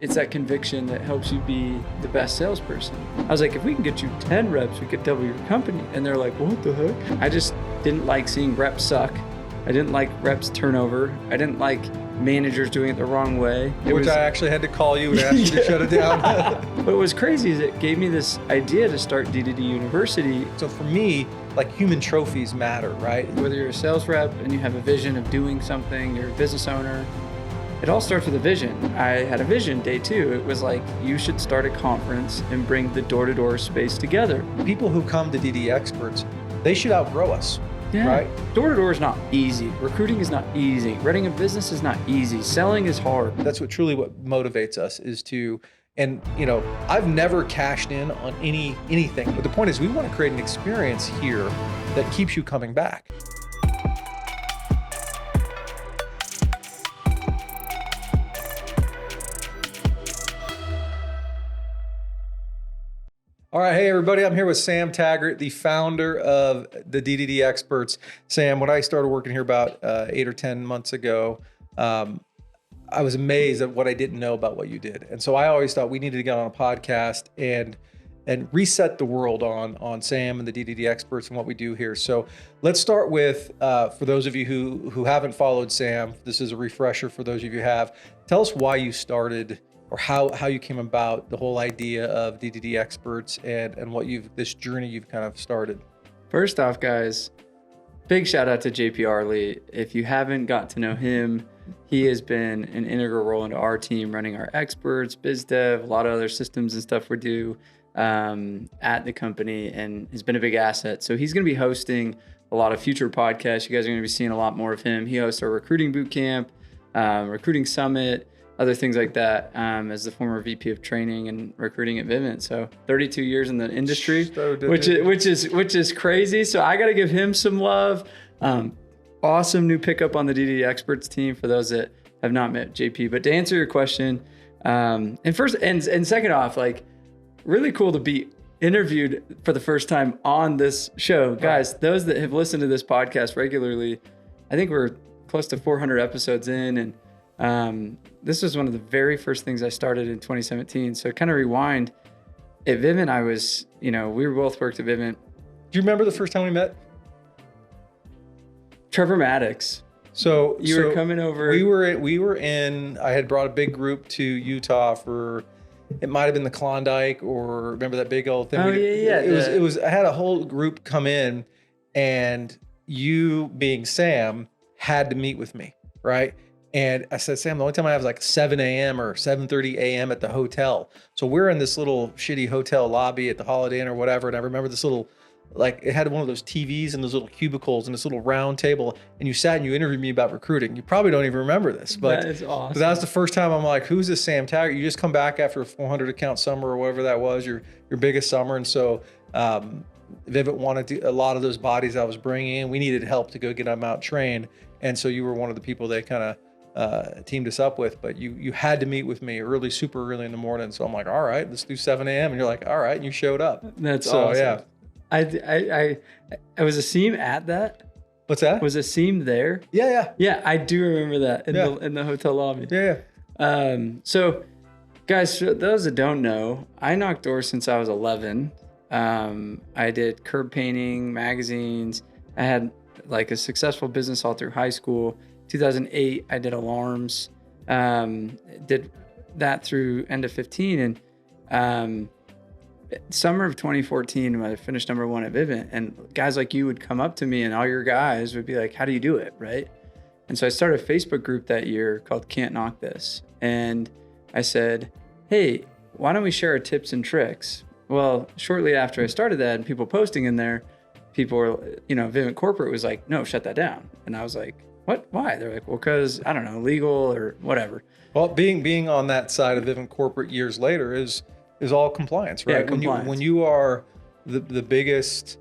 it's that conviction that helps you be the best salesperson. I was like, if we can get you 10 reps, we could double your company. And they're like, what the heck? I just didn't like seeing reps suck. I didn't like reps turnover. I didn't like managers doing it the wrong way. I actually had to call you and ask you to shut it down. But what was crazy is it gave me this idea to start D2D University. So for me, like, human trophies matter, right? Whether you're a sales rep and you have a vision of doing something, you're a business owner, it all starts with a vision. I had a vision day 2. It was like, you should start a conference and bring the door-to-door space together. People who come to D2D Experts, they should outgrow us. Yeah. Right? Door-to-door is not easy. Recruiting is not easy. Running a business is not easy. Selling is hard. That's what motivates us is to, and I've never cashed in on anything. But the point is, we want to create an experience here that keeps you coming back. All right, hey everybody, I'm here with Sam Taggart, the founder of the D2D Experts. Sam, when I started working here about 8 or 10 months ago, I was amazed at what I didn't know about what you did. And so I always thought we needed to get on a podcast and reset the world on Sam and the D2D Experts and what we do here. So let's start with, for those of you who haven't followed Sam, this is a refresher for those of you who have. Tell us why you started, or how you came about the whole idea of D2D Experts and this journey you've kind of started. First off, guys, big shout out to JP @RLE. If you haven't got to know him, he has been an integral role into our team, running our experts, biz dev, a lot of other systems and stuff we do at the company, and has been a big asset. So he's going to be hosting a lot of future podcasts. You guys are going to be seeing a lot more of him. He hosts our recruiting boot camp, recruiting summit, other things like that, as the former VP of training and recruiting at Vivint. So 32 years in the industry, which is crazy. So I got to give him some love. Awesome new pickup on the D2D Experts team for those that have not met JP. But to answer your question, and second off, like, really cool to be interviewed for the first time on this show. Guys, those that have listened to this podcast regularly, I think we're close to 400 episodes in, and this was one of the very first things I started in 2017. So kind of rewind, at Vivint, I was, we were both worked at Vivint. Do you remember the first time we met? Trevor Maddox. So you were coming over. We were in, I had brought a big group to Utah for, it might've been the Klondike, or remember that big old thing? Oh, yeah. It was, I had a whole group come in, and you, being Sam, had to meet with me, right? And I said, Sam, the only time I have is like 7 a.m. or 7:30 a.m. at the hotel. So we're in this little shitty hotel lobby at the Holiday Inn or whatever. And I remember this little, like, it had one of those TVs and those little cubicles and this little round table. And you sat and you interviewed me about recruiting. You probably don't even remember this, but that is awesome. But that was the first time I'm like, who's this Sam Taggart? You just come back after a 400 account summer or whatever that was, your biggest summer. And so Vivint wanted a lot of those bodies I was bringing in. We needed help to go get them out trained. And so you were one of the people they kind of teamed us up with, but you had to meet with me super early in the morning. So I'm like, all right, let's do 7 a.m. And you're like, all right. And you showed up. That's awesome. Yeah. I was a seam at that. What's that? Was a seam there? Yeah. Yeah. I do remember that in the hotel lobby. Yeah. So guys, for those that don't know, I knocked doors since I was 11. I did curb painting, magazines. I had like a successful business all through high school. 2008, I did alarms, did that through end of 15. And summer of 2014, when I finished #1 at Vivint, and guys like you would come up to me, and all your guys would be like, how do you do it, right? And so I started a Facebook group that year called Can't Knock This. And I said, hey, why don't we share our tips and tricks? Well, shortly after I started that and people posting in there, people were, Vivint Corporate was like, no, shut that down. And I was like, what? Why? They're like, well, because I don't know, legal or whatever. Well, being on that side of Vivint Corporate years later is all compliance, right? Yeah, compliance. When you are the biggest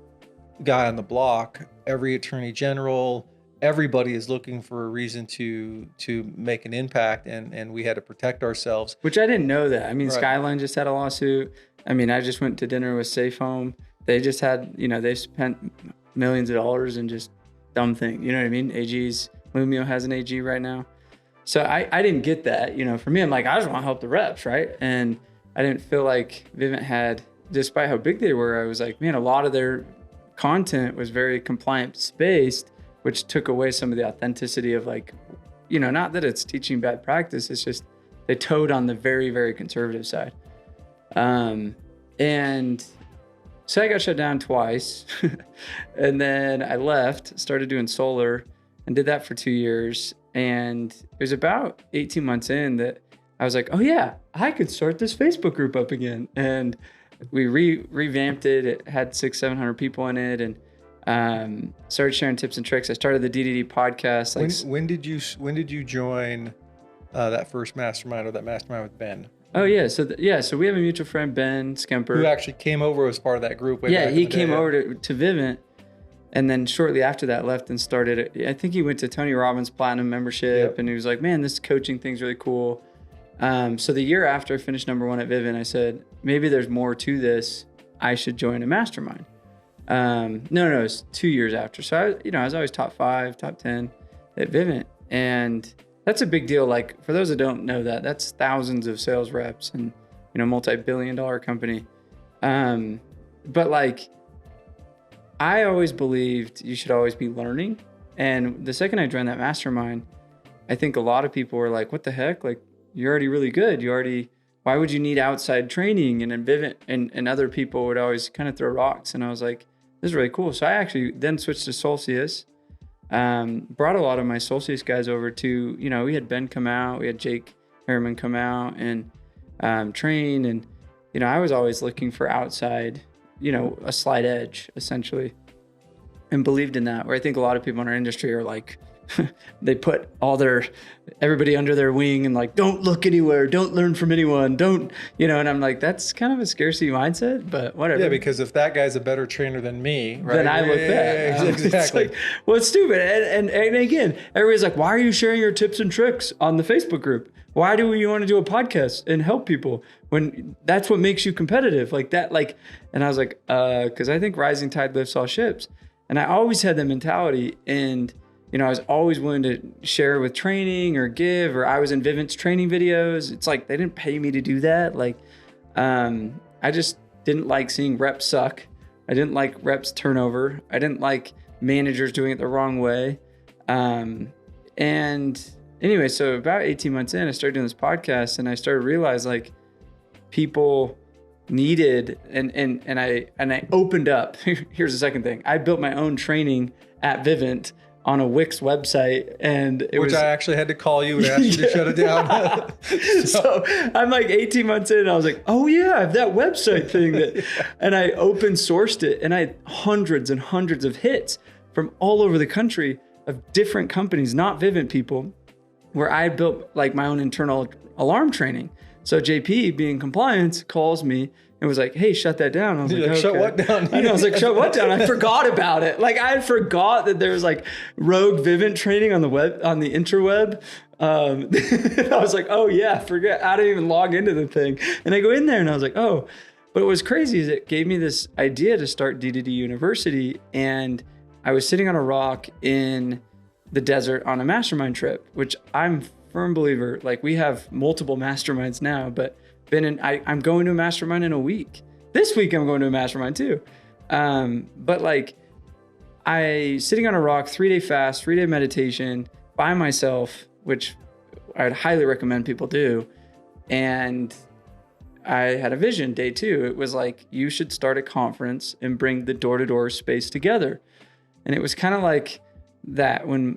guy on the block, every attorney general, everybody is looking for a reason to make an impact, and we had to protect ourselves. Which I didn't know that. I mean, right. Skyline just had a lawsuit. I mean, I just went to dinner with Safe Home. They just had, they spent millions of dollars in just dumb thing. You know what I mean? AG's, Lumio has an AG right now. So I didn't get that, you know, for me, I'm like, I just want to help the reps. Right. And I didn't feel like Vivint had, despite how big they were, I was like, man, a lot of their content was very compliance based, which took away some of the authenticity of like, you know, not that it's teaching bad practice. It's just they towed on the very, very conservative side. And so I got shut down twice. And then I left, started doing solar and did that for 2 years. And it was about 18 months in that I was like, oh yeah, I could start this Facebook group up again. And we revamped it. It had 600-700 people in it, and started sharing tips and tricks. I started the D2D podcast. Like, when did you join that first mastermind, or that mastermind with Ben? Oh yeah, so we have a mutual friend, Ben Skemper, who actually came over as part of that group. Yeah, he came over to Vivint, and then shortly after that left and started. I think he went to Tony Robbins Platinum membership, and he was like, "Man, this coaching thing's really cool." So the year after I finished #1 at Vivint, I said, maybe there's more to this. I should join a mastermind. No, it was 2 years after. So I was always top 5, top 10 at Vivint, and that's a big deal. Like, for those that don't know that, that's thousands of sales reps and, you know, multi-billion-dollar company. But like, I always believed you should always be learning. And the second I joined that mastermind, I think a lot of people were like, what the heck? Like, you're already really good. Why would you need outside training? And then Vivint and other people would always kind of throw rocks. And I was like, this is really cool. So I actually then switched to Solcius. Brought a lot of my Solcius guys over to, you know, we had Ben come out, we had Jake Harriman come out and train. And, you know, I was always looking for outside, you know, a slight edge essentially, and believed in that, where I think a lot of people in our industry are like, they put everybody under their wing and like, don't look anywhere, don't learn from anyone, don't, you know, and I'm like, that's kind of a scarcity mindset, but whatever. Yeah, because if that guy's a better trainer than me, right? Then I look bad. Exactly. It's like, well, it's stupid. And again, everybody's like, why are you sharing your tips and tricks on the Facebook group? Why do you want to do a podcast and help people when that's what makes you competitive like that? Like, and I was like, because I think rising tide lifts all ships. And I always had that mentality, and you know, I was always willing to share with training or give, or I was in Vivint's training videos. It's like, they didn't pay me to do that. Like, I just didn't like seeing reps suck. I didn't like reps turnover. I didn't like managers doing it the wrong way. And anyway, so about 18 months in, I started doing this podcast, and I started to realize like people needed, and I opened up. Here's the second thing. I built my own training at Vivint on a Wix website, and which I actually had to call you and ask you to shut it down. So I'm like 18 months in, and I was like, oh yeah, I have that website thing that, and I open sourced it, and I had hundreds and hundreds of hits from all over the country of different companies, not Vivint people, where I built like my own internal alarm training. So JP, being compliance, calls me and was like, hey, shut that down. I was like, okay. Shut what down? I know, I was like, shut what down? I forgot about it. Like, I forgot that there was like rogue Vivint training on the web, on the interweb. I was like, oh yeah, forget. I didn't even log into the thing. And I go in there and I was like, oh. But what was crazy is it gave me this idea to start D2D University. And I was sitting on a rock in the desert on a mastermind trip, which I'm firm believer. Like, we have multiple masterminds now, but I'm going to a mastermind in a week. This week I'm going to a mastermind too. But like, I sitting on a rock, 3-day fast, 3-day meditation by myself, which I'd highly recommend people do. And I had a vision day 2. It was like, you should start a conference and bring the door-to-door space together. And it was kind of like that when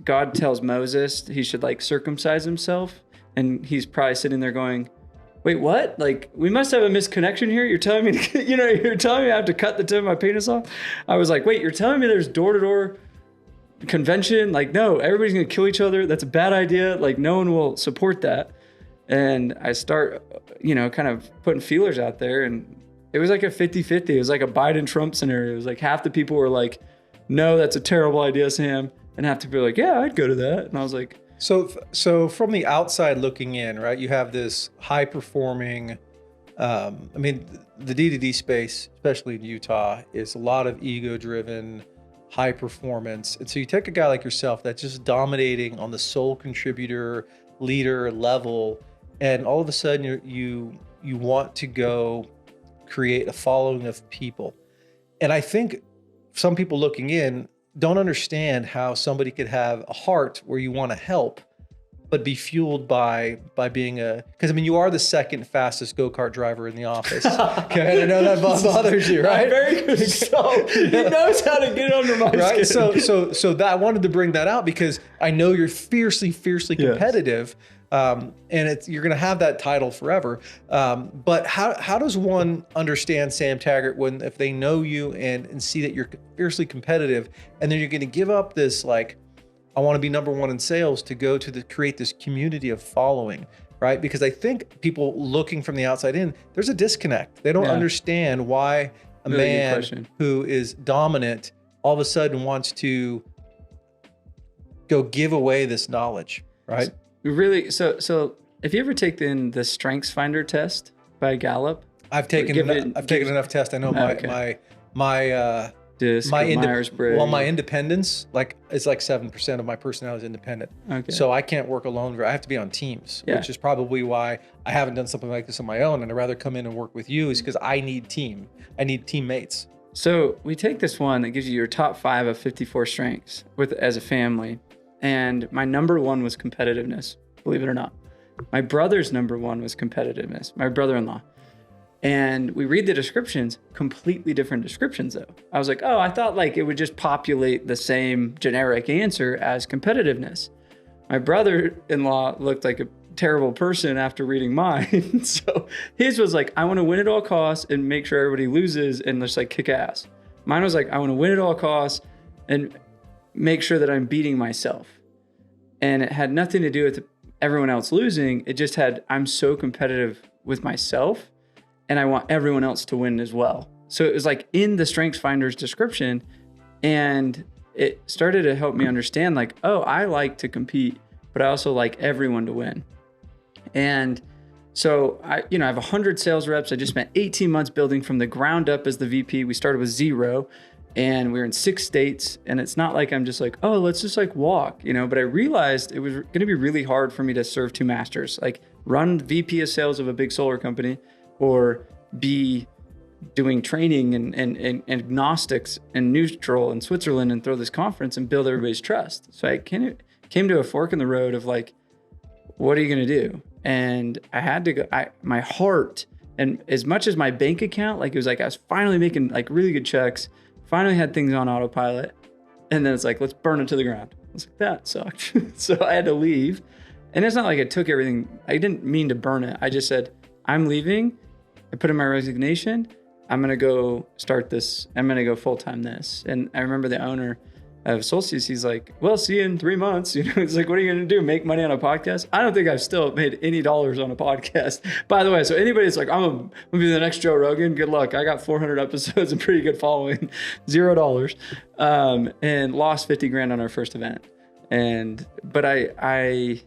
God tells Moses he should like circumcise himself, and he's probably sitting there going, wait, what? Like, we must have a misconnection here. You're telling me to, you're telling me I have to cut the tip of my penis off? I was like, wait, you're telling me there's door-to-door convention? Like, no, everybody's going to kill each other. That's a bad idea. Like, no one will support that. And I start, kind of putting feelers out there, and it was like a 50-50. It was like a Biden-Trump scenario. It was like half the people were like, no, that's a terrible idea, Sam. And half the people were like, yeah, I'd go to that. And I was like, So from the outside looking in, right, you have this high performing, the D2D space, especially in Utah, is a lot of ego driven, high performance. And so you take a guy like yourself that's just dominating on the sole contributor, leader level, and all of a sudden you want to go create a following of people. And I think some people looking in don't understand how somebody could have a heart where you want to help, but be fueled by being because I mean, you are the second fastest go-kart driver in the office. Okay, I know that bothers you, right? Very good. So he knows how to get under my right? skin. So that I wanted to bring that out because I know you're fiercely competitive. And you're going to have that title forever. But how does one understand Sam Taggart if they know you and see that you're fiercely competitive, and then you're going to give up this, like, I want to be number one in sales to go to create this community of following, right? Because I think people looking from the outside in, there's a disconnect. They don't understand why a man who is dominant all of a sudden wants to go give away this knowledge, right? Really, so if you ever taken the Strengths Finder test by Gallup, I've taken enough tests. I know my Myers-Briggs. Well, my independence, it's like 7% of my personality is independent. Okay. So I can't work alone. I have to be on teams, which is probably why I haven't done something like this on my own. And I'd rather come in and work with you is because I need teammates. So we take this one that gives you your top 5 of 54 strengths as a family. And my number 1 was competitiveness, believe it or not. My brother's number 1 was competitiveness, my brother-in-law. And we read the descriptions, completely different descriptions though. I was like, oh, I thought like it would just populate the same generic answer as competitiveness. My brother-in-law looked like a terrible person after reading mine. So his was like, I want to win at all costs and make sure everybody loses and just like kick ass. Mine was like, I want to win at all costs and make sure that I'm beating myself. And it had nothing to do with everyone else losing. It just had, I'm so competitive with myself and I want everyone else to win as well. So it was like in the Strengths Finder's description, and it started to help me understand like, oh, I like to compete, but I also like everyone to win. And so I have 100 sales reps. I just spent 18 months building from the ground up as the VP. We started with 0 and we were in 6 states. And it's not like I'm just like, oh, let's just like walk, but I realized it was going to be really hard for me to serve 2 masters, like run VP of sales of a big solar company or be doing training and agnostics and neutral in Switzerland and throw this conference and build everybody's trust. So I came to a fork in the road of like, what are you going to do? And I had to go, my heart, and as much as my bank account, like it was like, I was finally making like really good checks, finally had things on autopilot. And then it's like, let's burn it to the ground. I was like, that sucked. So I had to leave. And it's not like I took everything. I didn't mean to burn it. I just said, I'm leaving. I put in my resignation. I'm going to go start this. I'm going to go full-time this. And I remember the owner of Solstice, he's like, well, see you in 3 months. It's like, what are you going to do? Make money on a podcast? I don't think I've still made any dollars on a podcast. By the way, so anybody's like, I'm going to be the next Joe Rogan. Good luck. I got 400 episodes and pretty good following, $0. And lost 50 grand on our first event. But I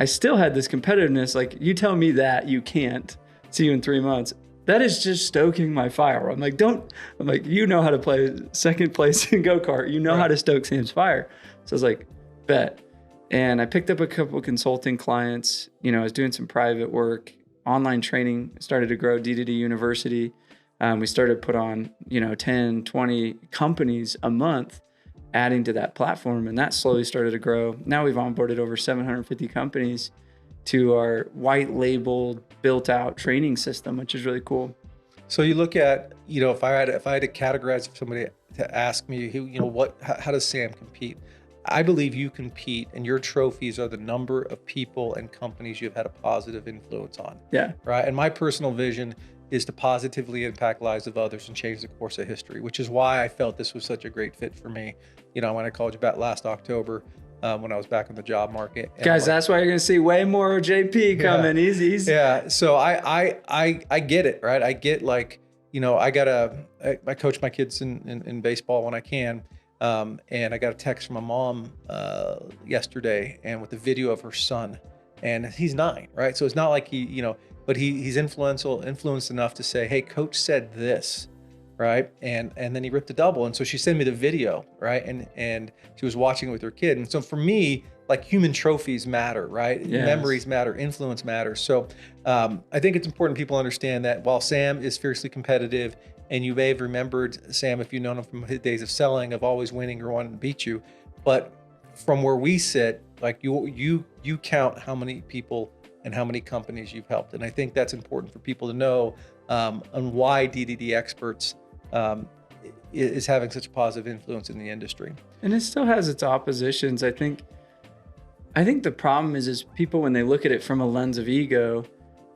still had this competitiveness. Like, you tell me that you can't see you in 3 months. That is just stoking my fire. I'm like, you know how to play second place in go-kart. You know how to stoke Sam's fire. So I was like, bet. And I picked up a couple of consulting clients. I was doing some private work, online training started to grow, D2D University. We started to put on, 10, 20 companies a month, adding to that platform. And that slowly started to grow. Now we've onboarded over 750 companies to our white labeled, built out training system, which is really cool. So you look at, if I had to categorize somebody to ask me, how does Sam compete? I believe you compete and your trophies are the number of people and companies you've had a positive influence on. Yeah. Right. And my personal vision is to positively impact lives of others and change the course of history, which is why I felt this was such a great fit for me. When I called you back last October, when I was back in the job market. And guys, that's why you're going to see way more JP coming. He's yeah. So I get it, right? I get like, I coach my kids in baseball when I can. And I got a text from my mom yesterday and with a video of her son, and he's 9, right? So it's not like but he's influenced enough to say, hey, coach said this. right? And then he ripped a double. And so she sent me the video, right? And she was watching it with her kid. And so for me, like, human trophies matter, right? Yes. Memories matter, influence matters. So I think it's important people understand that while Sam is fiercely competitive, and you may have remembered Sam, if you've known him from his days of selling, of always winning or wanting to beat you, but from where we sit, like, you count how many people and how many companies you've helped. And I think that's important for people to know on why D2D Experts is having such a positive influence in the industry. And it still has its oppositions. I think the problem is people, when they look at it from a lens of ego,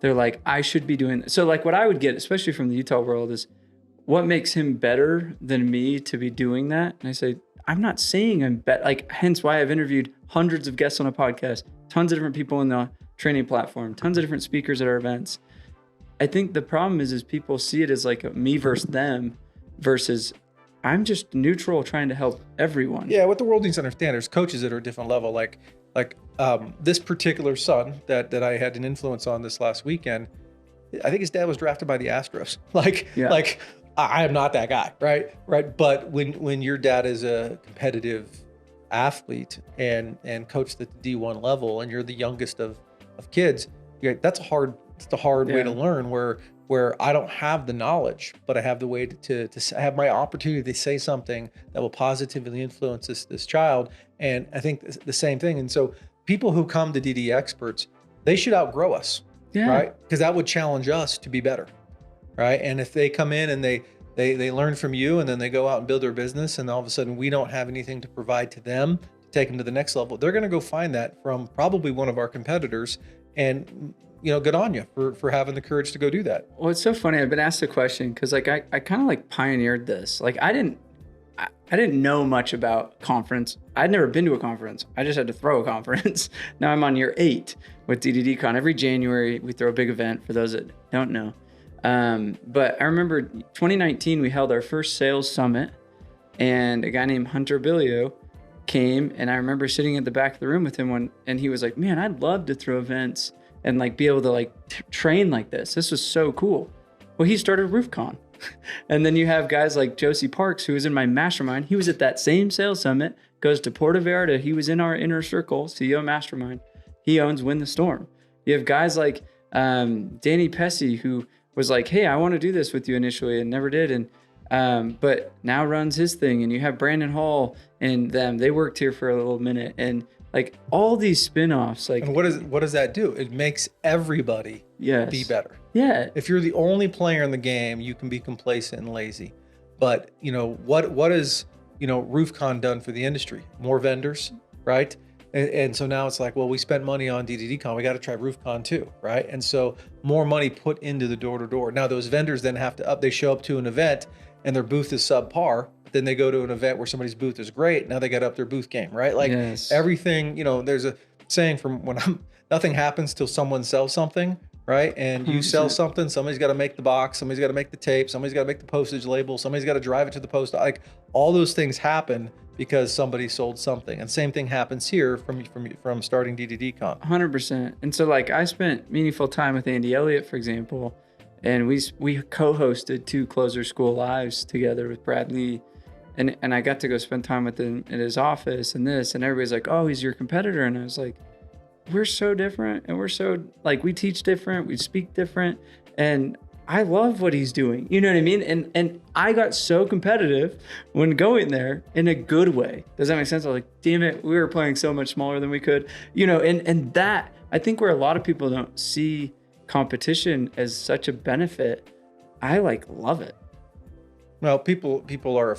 they're like, I should be doing this. So like what I would get, especially from the Utah world, is what makes him better than me to be doing that? And I say, I'm not saying I'm better. Like, hence why I've interviewed hundreds of guests on a podcast, tons of different people in the training platform, tons of different speakers at our events. I think the problem is people see it as like a me versus them versus I'm just neutral trying to help everyone. Yeah, what the world needs to understand, there's coaches that are a different level. Like this particular son that I had an influence on this last weekend, I think his dad was drafted by the Astros. Like I am not that guy, right? But when your dad is a competitive athlete and coached at the D1 level, and you're the youngest of kids, that's a hard way to learn. Where I don't have the knowledge, but I have the way to have my opportunity to say something that will positively influence this child. And I think the same thing. And so people who come to DD Experts, they should outgrow us, right? Because that would challenge us to be better, right? And if they come in and they learn from you, and then they go out and build their business, and all of a sudden we don't have anything to provide to them to take them to the next level, they're going to go find that from probably one of our competitors. And good on you for having the courage to go do that. Well, it's so funny. I've been asked a question because like I kind of like pioneered this. Like I didn't know much about conference. I'd never been to a conference. I just had to throw a conference. Now I'm on year 8 with D2D Every January we throw a big event for those that don't know. But I remember 2019 we held our first sales summit, and a guy named Hunter Billio came, and I remember sitting at the back of the room with him and he was like, man, I'd love to throw events and like be able to like train like this. This was so cool. Well, he started RoofCon. And then you have guys like Josie Parks, who was in my mastermind. He was at that same sales summit, goes to Puerto Vallarta. He was in our inner circle, CEO Mastermind. He owns Win the Storm. You have guys like Danny Pesci, who was like, hey, I want to do this with you initially and never did. And but now runs his thing. And you have Brandon Hall and them. They worked here for a little minute. And like all these spin-offs, like, and what does that do? It makes everybody be better. Yeah. If you're the only player in the game, you can be complacent and lazy. But what has RoofCon done for the industry? More vendors, right? And so now it's like, well, we spent money on D2D, we got to try RoofCon too, right? And so more money put into the door-to-door. Now those vendors then have to they show up to an event and their booth is subpar. Then they go to an event where somebody's booth is great. Now they got to up their booth game, right? Like everything, there's a saying from nothing happens till someone sells something, right? And you sell something, somebody's got to make the box, somebody's got to make the tape, somebody's got to make the postage label, somebody's got to drive it to the post. Like all those things happen because somebody sold something. And same thing happens here from starting D2D Con. 100%. And so like I spent meaningful time with Andy Elliott, for example, and we co-hosted 2 Closer School Lives together with Brad Lee. And I got to go spend time with him in his office and everybody's like, oh, he's your competitor. And I was like, we're so different. And we're so like, we teach different, we speak different. And I love what he's doing. You know what I mean? And I got so competitive when going there in a good way. Does that make sense? I was like, damn it, we were playing so much smaller than we could, and that, I think where a lot of people don't see competition as such a benefit, I like love it. Well, people are,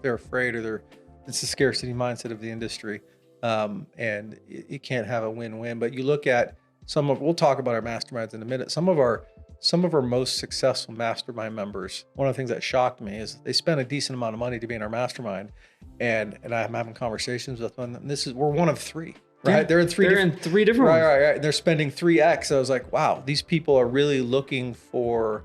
they're afraid, or it's the scarcity mindset of the industry. And you can't have a win-win, but you look at we'll talk about our masterminds in a minute. Some of our most successful mastermind members, one of the things that shocked me is they spend a decent amount of money to be in our mastermind. And I'm having conversations with them. And we're one of 3, right? Yeah, they're in 3 different ones. Right. And they're spending 3x. I was like, wow, these people are really looking for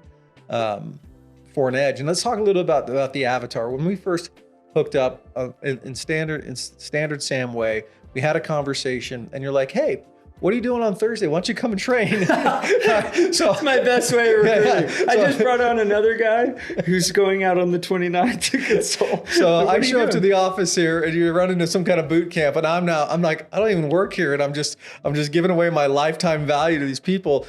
an edge. And let's talk a little about the avatar. When we first hooked up in standard Sam way, we had a conversation and you're like, hey, what are you doing on Thursday? Why don't you come and train? So that's my best way of recruiting. Yeah. I just brought on another guy who's going out on the 29th to consult. So I show up to the office here and you run into some kind of boot camp, and I'm like, I don't even work here, and I'm just giving away my lifetime value to these people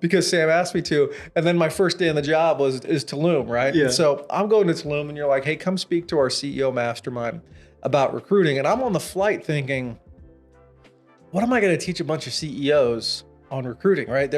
because Sam asked me to. And then my first day on the job is Tulum, right? Yeah. And so I'm going to Tulum, and you're like, hey, come speak to our CEO mastermind about recruiting. And I'm on the flight thinking, what am I going to teach a bunch of CEOs on recruiting, right?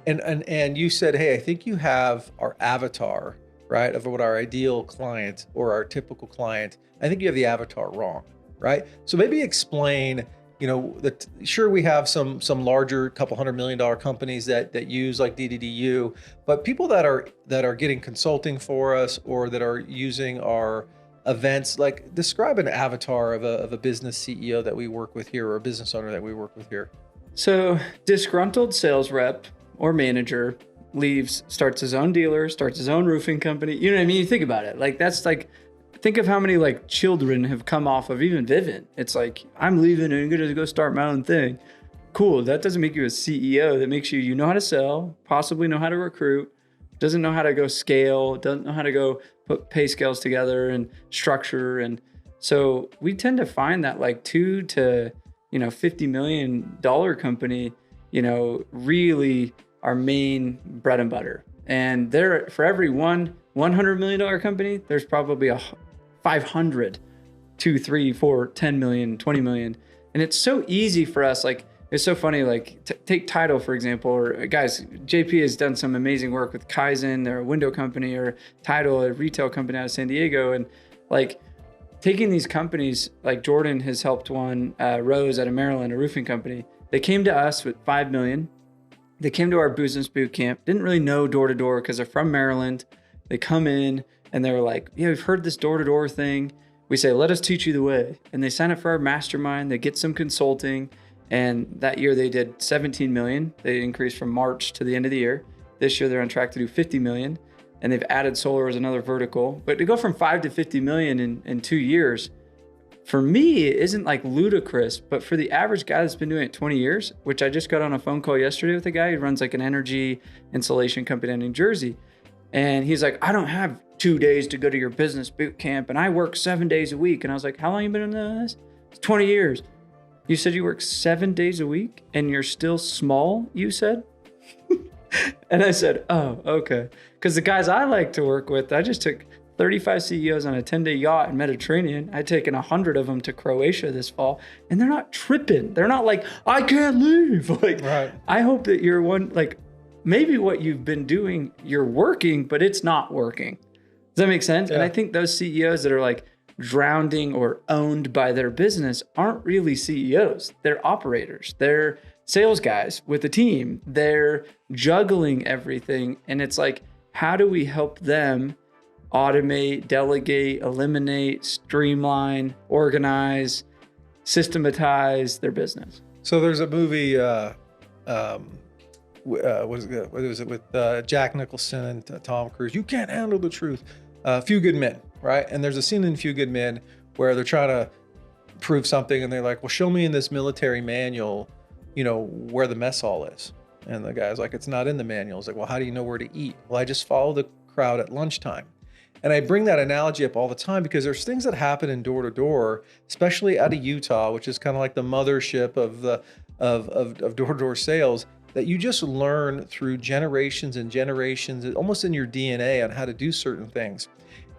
And you said, hey, I think you have our avatar, right, of what our ideal client or our typical client. I think you have the avatar wrong, right? So maybe explain, that sure, we have some larger couple $100 million companies that use like DDDU, but people that are getting consulting for us or that are using our events, like describe an avatar of a business CEO that we work with here or a business owner that we work with here. So disgruntled sales rep or manager leaves, starts his own dealer, starts his own roofing company. You know what I mean? You think about it. Like that's like, think of how many like children have come off of even Vivint. It's like, I'm leaving and I'm going to go start my own thing. Cool. That doesn't make you a CEO. That makes you know how to sell, possibly know how to recruit, doesn't know how to go scale, doesn't know how to go put pay scales together and structure. And so we tend to find that like $2 to $50 million company, really our main bread and butter. And there, for every $100 million company, there's probably a 500, 2, 3, 4, 10 million, 20 million. And it's so easy for us. Like, it's so funny, like take Tidal, for example, or guys, JP has done some amazing work with 𝐬𝐮𝐬𝐫𝐷𝐿, they're a window company, or Tidal, a retail company out of San Diego. And like taking these companies, like Jordan has helped one, Rose out of Maryland, a roofing company. They came to us with 5 million. They came to our business boot camp, didn't really know door-to-door because they're from Maryland. They come in and they were like, yeah, we've heard this door-to-door thing. We say, let us teach you the way. And they sign up for our mastermind. They get some consulting. And that year they did 17 million. They increased from March to the end of the year. This year they're on track to do 50 million. And they've added solar as another vertical. But to go from 5 to 50 million in 2 years, for me, it isn't like ludicrous, but for the average guy that's been doing it 20 years, which I just got on a phone call yesterday with a guy who runs like an energy insulation company in New Jersey. And he's like, I don't have 2 days to go to your business boot camp and I work 7 days a week. And I was like, how long you been doing this? It's 20 years. You said you work 7 days a week and you're still small, you said? And I said, oh, okay. Because the guys I like to work with, I just took 35 CEOs on a 10-day yacht in Mediterranean. I'd taken 100 of them to Croatia this fall, and they're not tripping. They're not like, I can't leave. Like, right. I hope that you're one, like, maybe what you've been doing, you're working, but it's not working. Does that make sense? Yeah. And I think those CEOs that are like drowning or owned by their business aren't really CEOs. They're operators. They're sales guys with a team. They're juggling everything. And it's like, how do we help them automate, delegate, eliminate, streamline, organize, systematize their business? So there's a movie, what was it with Jack Nicholson and Tom Cruise? You Can't Handle the Truth. Few Good Men, right? And there's a scene in Few Good Men where they're trying to prove something, and they're like, well, show me in this military manual, where the mess hall is. And the guy's like, it's not in the manual. It's like, well, how do you know where to eat? Well, I just follow the crowd at lunchtime. And I bring that analogy up all the time because there's things that happen in door-to-door, especially out of Utah, which is kind of like the mothership of door-to-door sales, that you just learn through generations and generations, almost in your DNA, on how to do certain things.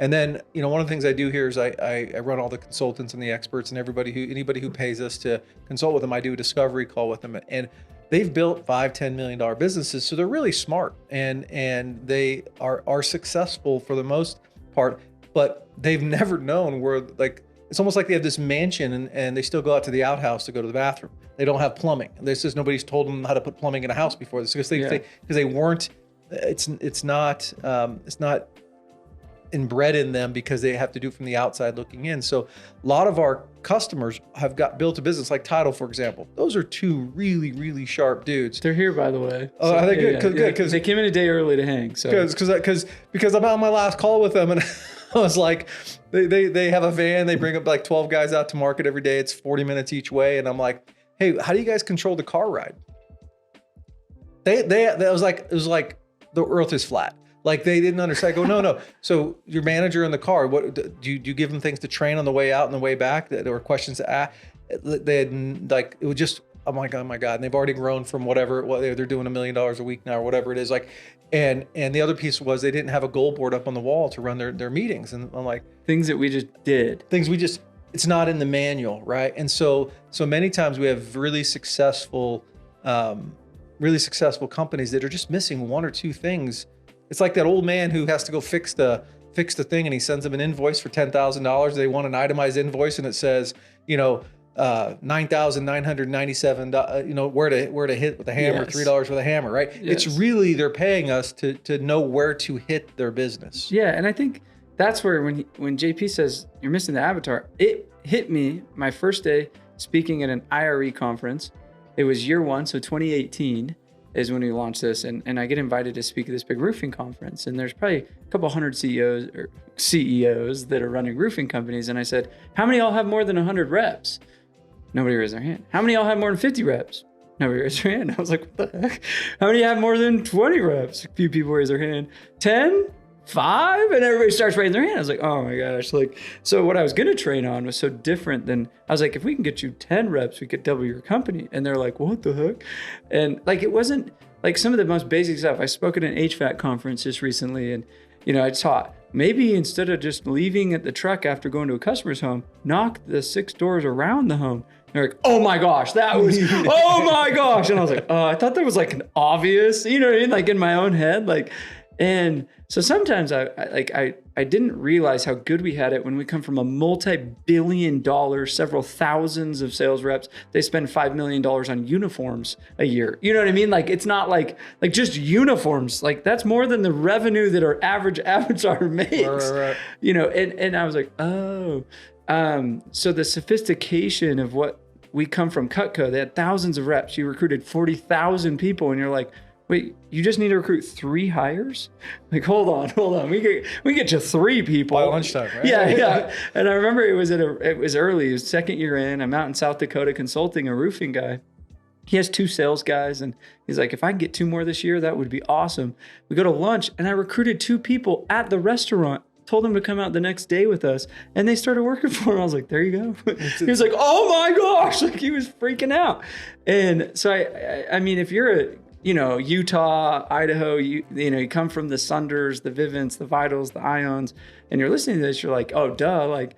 And then, one of the things I do here is I run all the consultants and the experts and anybody who pays us to consult with them. I do a discovery call with them, and they've built $5-10 million businesses, so they're really smart and they are successful for the most part. But they've never known where, like, it's almost like they have this mansion and they still go out to the outhouse to go to the bathroom. They don't have plumbing. This is nobody's told them how to put plumbing in a house before this because they weren't. It's not inbred in them because they have to do it from the outside looking in. So a lot of our customers have built a business like Tidal, for example. Those are two really, really sharp dudes. They're here, by the way. Oh, so, are they good? Good. Because they came in a day early to hang. So because I'm on my last call with them, and I was like, they have a van. They bring up like 12 guys out to market every day. It's 40 minutes each way, and I'm like, hey, how do you guys control the car ride? It was like the earth is flat. Like they didn't understand. I go, no. So your manager in the car, what do you give them things to train on the way out and the way back? There were questions to ask. They had like, it was just, oh my God. And they've already grown from whatever, they're doing $1 million a week now or whatever it is. Like, and the other piece was they didn't have a goal board up on the wall to run their meetings. And I'm like, things that we just did. It's not in the manual, right? And so many times we have really successful companies that are just missing one or two things. It's like that old man who has to go fix the thing, and he sends them an invoice for $10,000. They want an itemized invoice, and it says, $9,997. Where to hit with the hammer, Yes. $3 for the hammer, right? Yes. It's really they're paying us to know where to hit their business. Yeah, and I think that's where when JP says you're missing the avatar, it hit me my first day speaking at an IRE conference. It was year one, so 2018 is when we launched this, and I get invited to speak at this big roofing conference, and there's probably a couple hundred CEOs that are running roofing companies, and I said, how many of y'all have more than 100 reps? Nobody raised their hand. How many of y'all have more than 50 reps? Nobody raised their hand. I was like, what the heck? How many have more than 20 reps? A few people raise their hand. 10? 5? And everybody starts raising their hand. I was like, oh my gosh. Like, so what I was going to train on was so different than, I was like, if we can get you 10 reps, we could double your company. And they're like, what the heck? And like, it wasn't like some of the most basic stuff. I spoke at an HVAC conference just recently, and, I taught maybe instead of just leaving at the truck after going to a customer's home, knock the 6 doors around the home. They're like, oh my gosh, that was, oh my gosh. And I was like, oh, I thought that was like an obvious, you know what I mean? Like in my own head, like, and so sometimes I didn't realize how good we had it when we come from a multi-billion-dollar, several thousands of sales reps. They spend $5 million on uniforms a year. You know what I mean? Like, it's not like just uniforms. Like, that's more than the revenue that our average avatar makes. Right. And I was like, oh. So the sophistication of what we come from 𝐿𝐴𝐽, they had thousands of reps. You recruited 40,000 people, and you're like, wait, you just need to recruit 3 hires? Like, hold on. We get you 3 people by lunchtime, right? Yeah. And I remember it was early. It was second year in. I'm out in South Dakota consulting a roofing guy. He has 2 sales guys, and he's like, if I can get 2 more this year, that would be awesome. We go to lunch, and I recruited 2 people at the restaurant. Told them to come out the next day with us, and they started working for him. I was like, there you go. He was like, oh my gosh, like he was freaking out. And so I mean, if you're a Utah, Idaho, you come from the Sunders, the Vivint, the Vitals, the Ions, and you're listening to this, you're like, oh, duh. Like,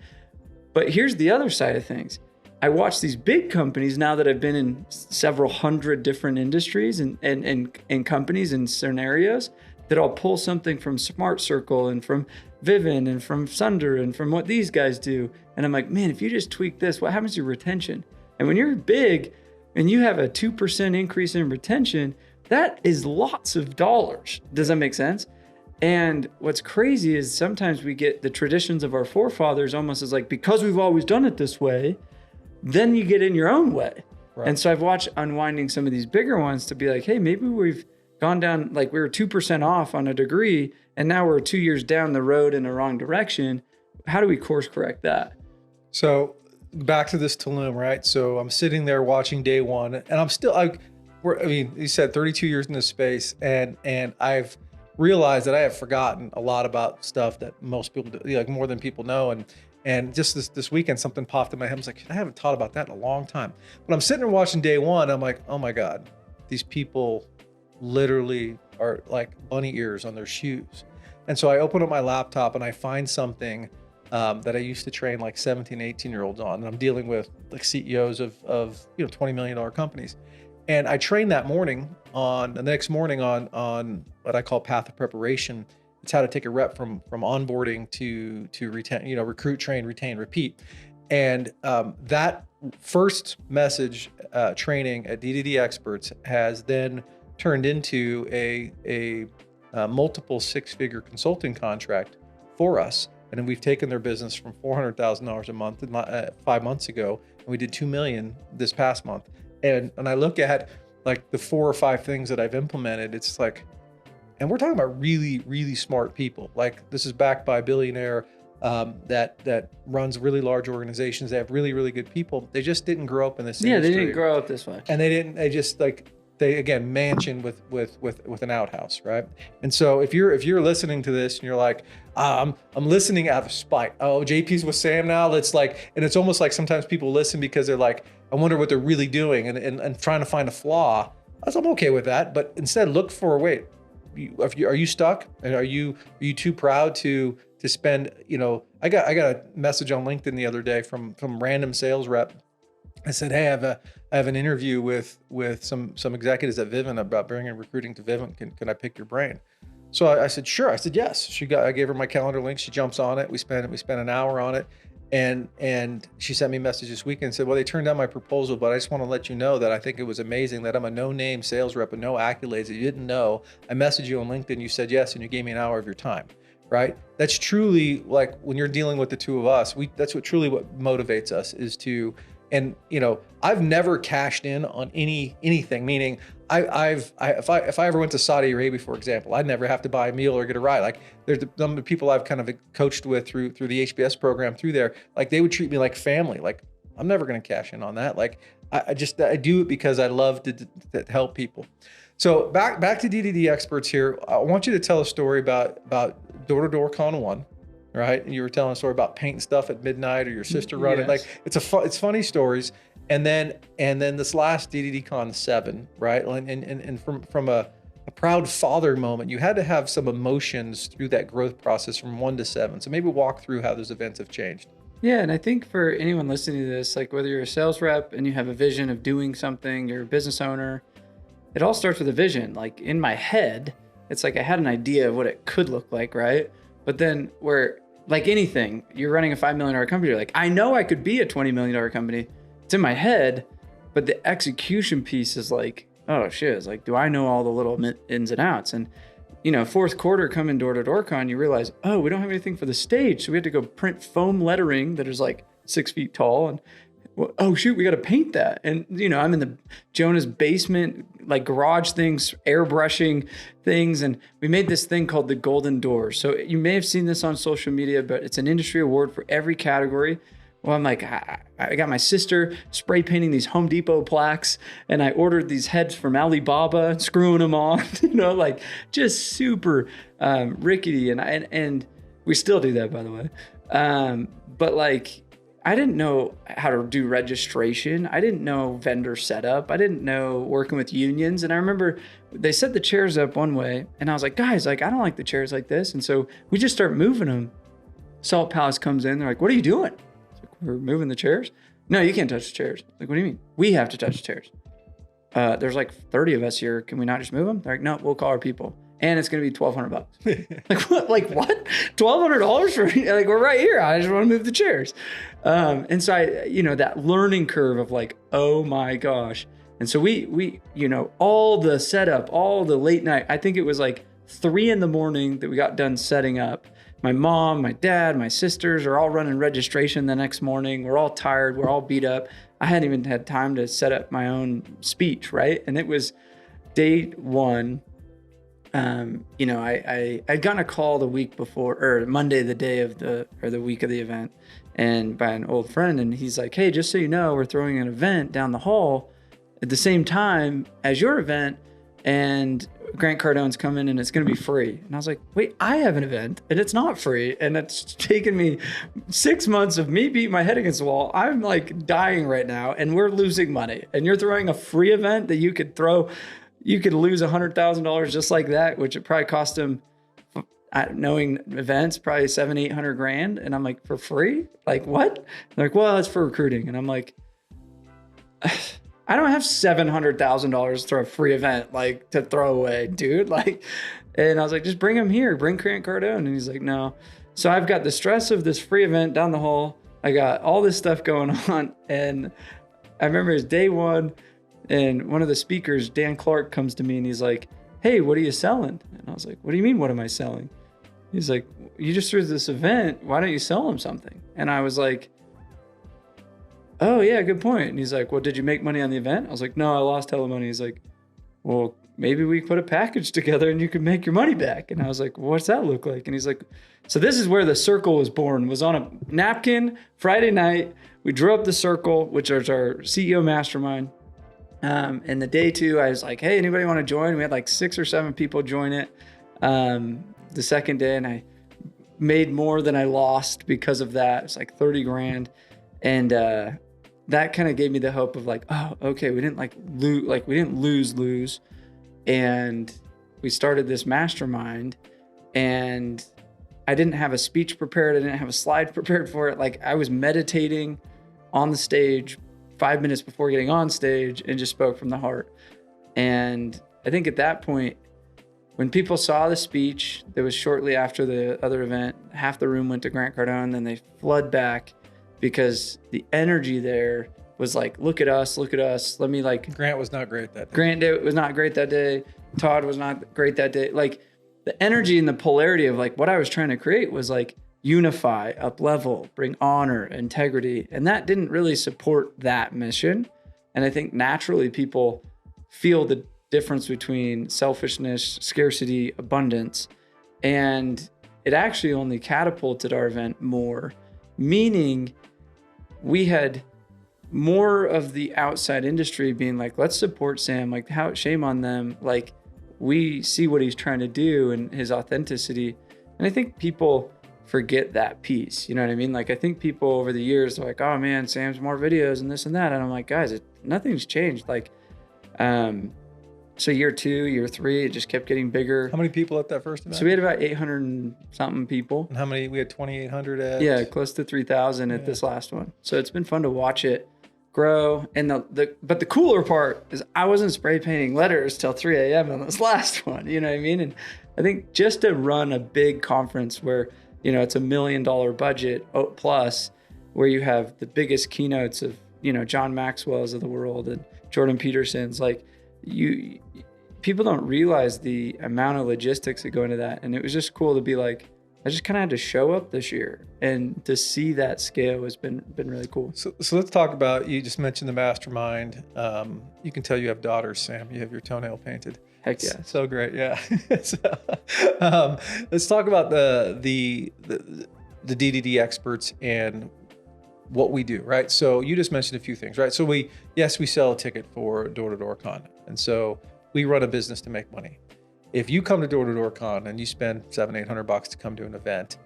but here's the other side of things. I watch these big companies now that I've been in several hundred different industries and companies and scenarios that I'll pull something from Smart Circle and from Vivint and from Sunder and from what these guys do. And I'm like, man, if you just tweak this, what happens to your retention? And when you're big and you have a 2% increase in retention, that is lots of dollars. Does that make sense? And what's crazy is sometimes we get the traditions of our forefathers almost as like, because we've always done it this way, then you get in your own way. Right. And so I've watched unwinding some of these bigger ones to be like, hey, maybe we've gone down, like we were 2% off on a degree, and now we're 2 years down the road in the wrong direction. How do we course correct that? So back to this Tulum, right? So I'm sitting there watching day one, and I'm still, you said 32 years in this space, and I've realized that I have forgotten a lot about stuff that most people do, like more than people know. And just this weekend, something popped in my head. I was like, I haven't thought about that in a long time. But I'm sitting there watching day one. I'm like, oh my God, these people literally are like bunny ears on their shoes. And so I open up my laptop and I find something that I used to train like 17, 18-year-olds on. And I'm dealing with like CEOs of $20 million companies. And I trained that morning the next morning on what I call path of preparation. It's how to take a rep from onboarding to retain, recruit, train, retain, repeat. And that first message training at D2D Experts has then turned into a multiple 6-figure consulting contract for us. And then we've taken their business from $400,000 a month 5 months ago, and we did $2 million this past month. And I look at like the 4 or 5 things that I've implemented, it's like, and we're talking about really, really smart people. Like this is backed by a billionaire that runs really large organizations. They have really, really good people. They just didn't grow up in this industry. They didn't grow up this way. And they just like, they again mansion with an outhouse, right? And so if you're listening to this and you're like, I'm listening out of spite. Oh, JP's with Sam now. Let's like, and it's almost like sometimes people listen because they're like, I wonder what they're really doing and trying to find a flaw. I'm okay with that, but instead look for, wait, are you stuck? And are you too proud to spend? I got a message on LinkedIn the other day from random sales rep. I said, hey, I have an interview with some executives at Vivint about bringing recruiting to Vivint. Can I pick your brain? So I said, sure. I said, yes. I gave her my calendar link. She jumps on it. We spent an hour on it. And she sent me a message this weekend and said, well, they turned down my proposal, but I just want to let you know that I think it was amazing that I'm a no-name sales rep with no accolades that you didn't know. I messaged you on LinkedIn, you said yes, and you gave me an hour of your time, right? That's truly, like, when you're dealing with the two of us, that's what motivates us is to, and I've never cashed in on anything, meaning if I ever went to Saudi Arabia, for example, I'd never have to buy a meal or get a ride. Like, there's some of the people I've kind of coached with through the HBS program through there, like they would treat me like family. Like, I'm never going to cash in on that. Like, I do it because I love to help people. So back to D2D Experts here. I want you to tell a story about door-to-door con 1. Right? And you were telling a story about painting stuff at midnight or your sister running. Yes. Like, it's funny stories. And then this last D2D Con 7, right? And from a proud father moment, you had to have some emotions through that growth process from 1 to 7. So maybe walk through how those events have changed. Yeah, and I think for anyone listening to this, like whether you're a sales rep and you have a vision of doing something, you're a business owner, it all starts with a vision. Like in my head, it's like I had an idea of what it could look like, right? But then like anything, you're running a $5 million company, you're like, I know I could be a $20 million company. It's in my head, but the execution piece is like, oh shit, it's like, do I know all the little ins and outs? And fourth quarter coming door-to-door con, you realize, oh, we don't have anything for the stage. So we had to go print foam lettering that is like 6 feet tall. And oh shoot, we got to paint that. And I'm in the Jonah's basement, like garage things, airbrushing things. And we made this thing called the Golden Door. So you may have seen this on social media, but it's an industry award for every category. Well, I'm like, I got my sister spray painting these Home Depot plaques, and I ordered these heads from Alibaba, screwing them on, like just super rickety. And we still do that, by the way. But like, I didn't know how to do registration. I didn't know vendor setup. I didn't know working with unions. And I remember they set the chairs up one way, and I was like, guys, like, I don't like the chairs like this. And so we just start moving them. Salt Palace comes in. They're like, what are you doing? We're moving the chairs? No, you can't touch the chairs. Like, what do you mean? We have to touch the chairs. There's like 30 of us here. Can we not just move them? They're like, no, we'll call our people. And it's going to be $1,200. Like, what? Like, what? $1,200 for, like, we're right here. I just want to move the chairs. And so that learning curve of like, oh my gosh. And so we all the setup, all the late night, I think it was like 3 a.m. that we got done setting up. My mom, my dad, my sisters are all running registration the next morning. We're all tired. We're all beat up. I hadn't even had time to set up my own speech, right? And it was day 1. I'd gotten a call the week before, or Monday, the day of the week of the event, and by an old friend. And he's like, hey, just so you know, we're throwing an event down the hall at the same time as your event. And Grant Cardone's coming and it's going to be free. And I was like, wait, I have an event and it's not free. And it's taken me 6 months of me beating my head against the wall. I'm like dying right now and we're losing money. And you're throwing a free event that you could lose $100,000 just like that, which it probably cost him, knowing events, probably $700,000-800,000. And I'm like, for free? Like what? They're like, well, it's for recruiting. And I'm like, I don't have $700,000 for a free event, like to throw away, dude. Like, and I was like, just bring him here, bring Grant Cardone. And he's like, no. So I've got the stress of this free event down the hall. I got all this stuff going on. And I remember it was day 1 and one of the speakers, Dan Clark, comes to me and he's like, hey, what are you selling? And I was like, what do you mean? What am I selling? He's like, you just threw this event. Why don't you sell them something? And I was like, oh yeah, good point. And he's like, well, did you make money on the event? I was like, no, I lost hella money. He's like, well, maybe we put a package together and you could make your money back. And I was like, what's that look like? And he's like, so this is where the circle was born, was on a napkin Friday night. We drew up the circle, which is our CEO mastermind. And the day 2, I was like, hey, anybody want to join? We had like 6 or 7 people join it. The second day, and I made more than I lost because of that. It's like 30 grand. And that kind of gave me the hope of like, oh, okay, we didn't lose. And we started this mastermind, and I didn't have a speech prepared. I didn't have a slide prepared for it. Like, I was meditating on the stage 5 minutes before getting on stage and just spoke from the heart. And I think at that point, when people saw the speech that was shortly after the other event, half the room went to Grant Cardone, then they flood back because the energy there was like, look at us. Let me like. Grant was not great that day. Grant was not great that day. Todd was not great that day. Like, the energy and the polarity of like what I was trying to create was like unify, up level, bring honor, integrity. And that didn't really support that mission. And I think naturally people feel the difference between selfishness, scarcity, abundance. And it actually only catapulted our event more, meaning we had more of the outside industry being like, let's support Sam, like, how shame on them. Like, we see what he's trying to do and his authenticity. And I think people forget that piece. You know what I mean? Like, I think people over the years are like, oh man, Sam's more videos and this and that. And I'm like, guys, nothing's changed. Like, so year 2, year 3, it just kept getting bigger. How many people at that first event? So we had about 800 and something people. And how many? We had 2,800 at? Yeah, close to 3,000 at this last one. So it's been fun to watch it grow. And but the cooler part is I wasn't spray painting letters till 3 a.m. on this last one. You know what I mean? And I think just to run a big conference where, you know, it's $1 million budget plus, where you have the biggest keynotes of, you know, John Maxwell's of the world and Jordan Peterson's, like, people don't realize the amount of logistics that go into that. And it was just cool to be like, I just kind of had to show up this year, and to see that scale has been really cool. So let's talk about, you just mentioned the mastermind. You can tell you have daughters, Sam. You have your toenail painted. Heck yeah. So great. Yeah. Let's talk about the D2D experts and what we do, right? So you just mentioned a few things, right? So we sell a ticket for door-to-door con. And so we run a business to make money. If you come to door-to-door con and you spend $700-800 to come to an event,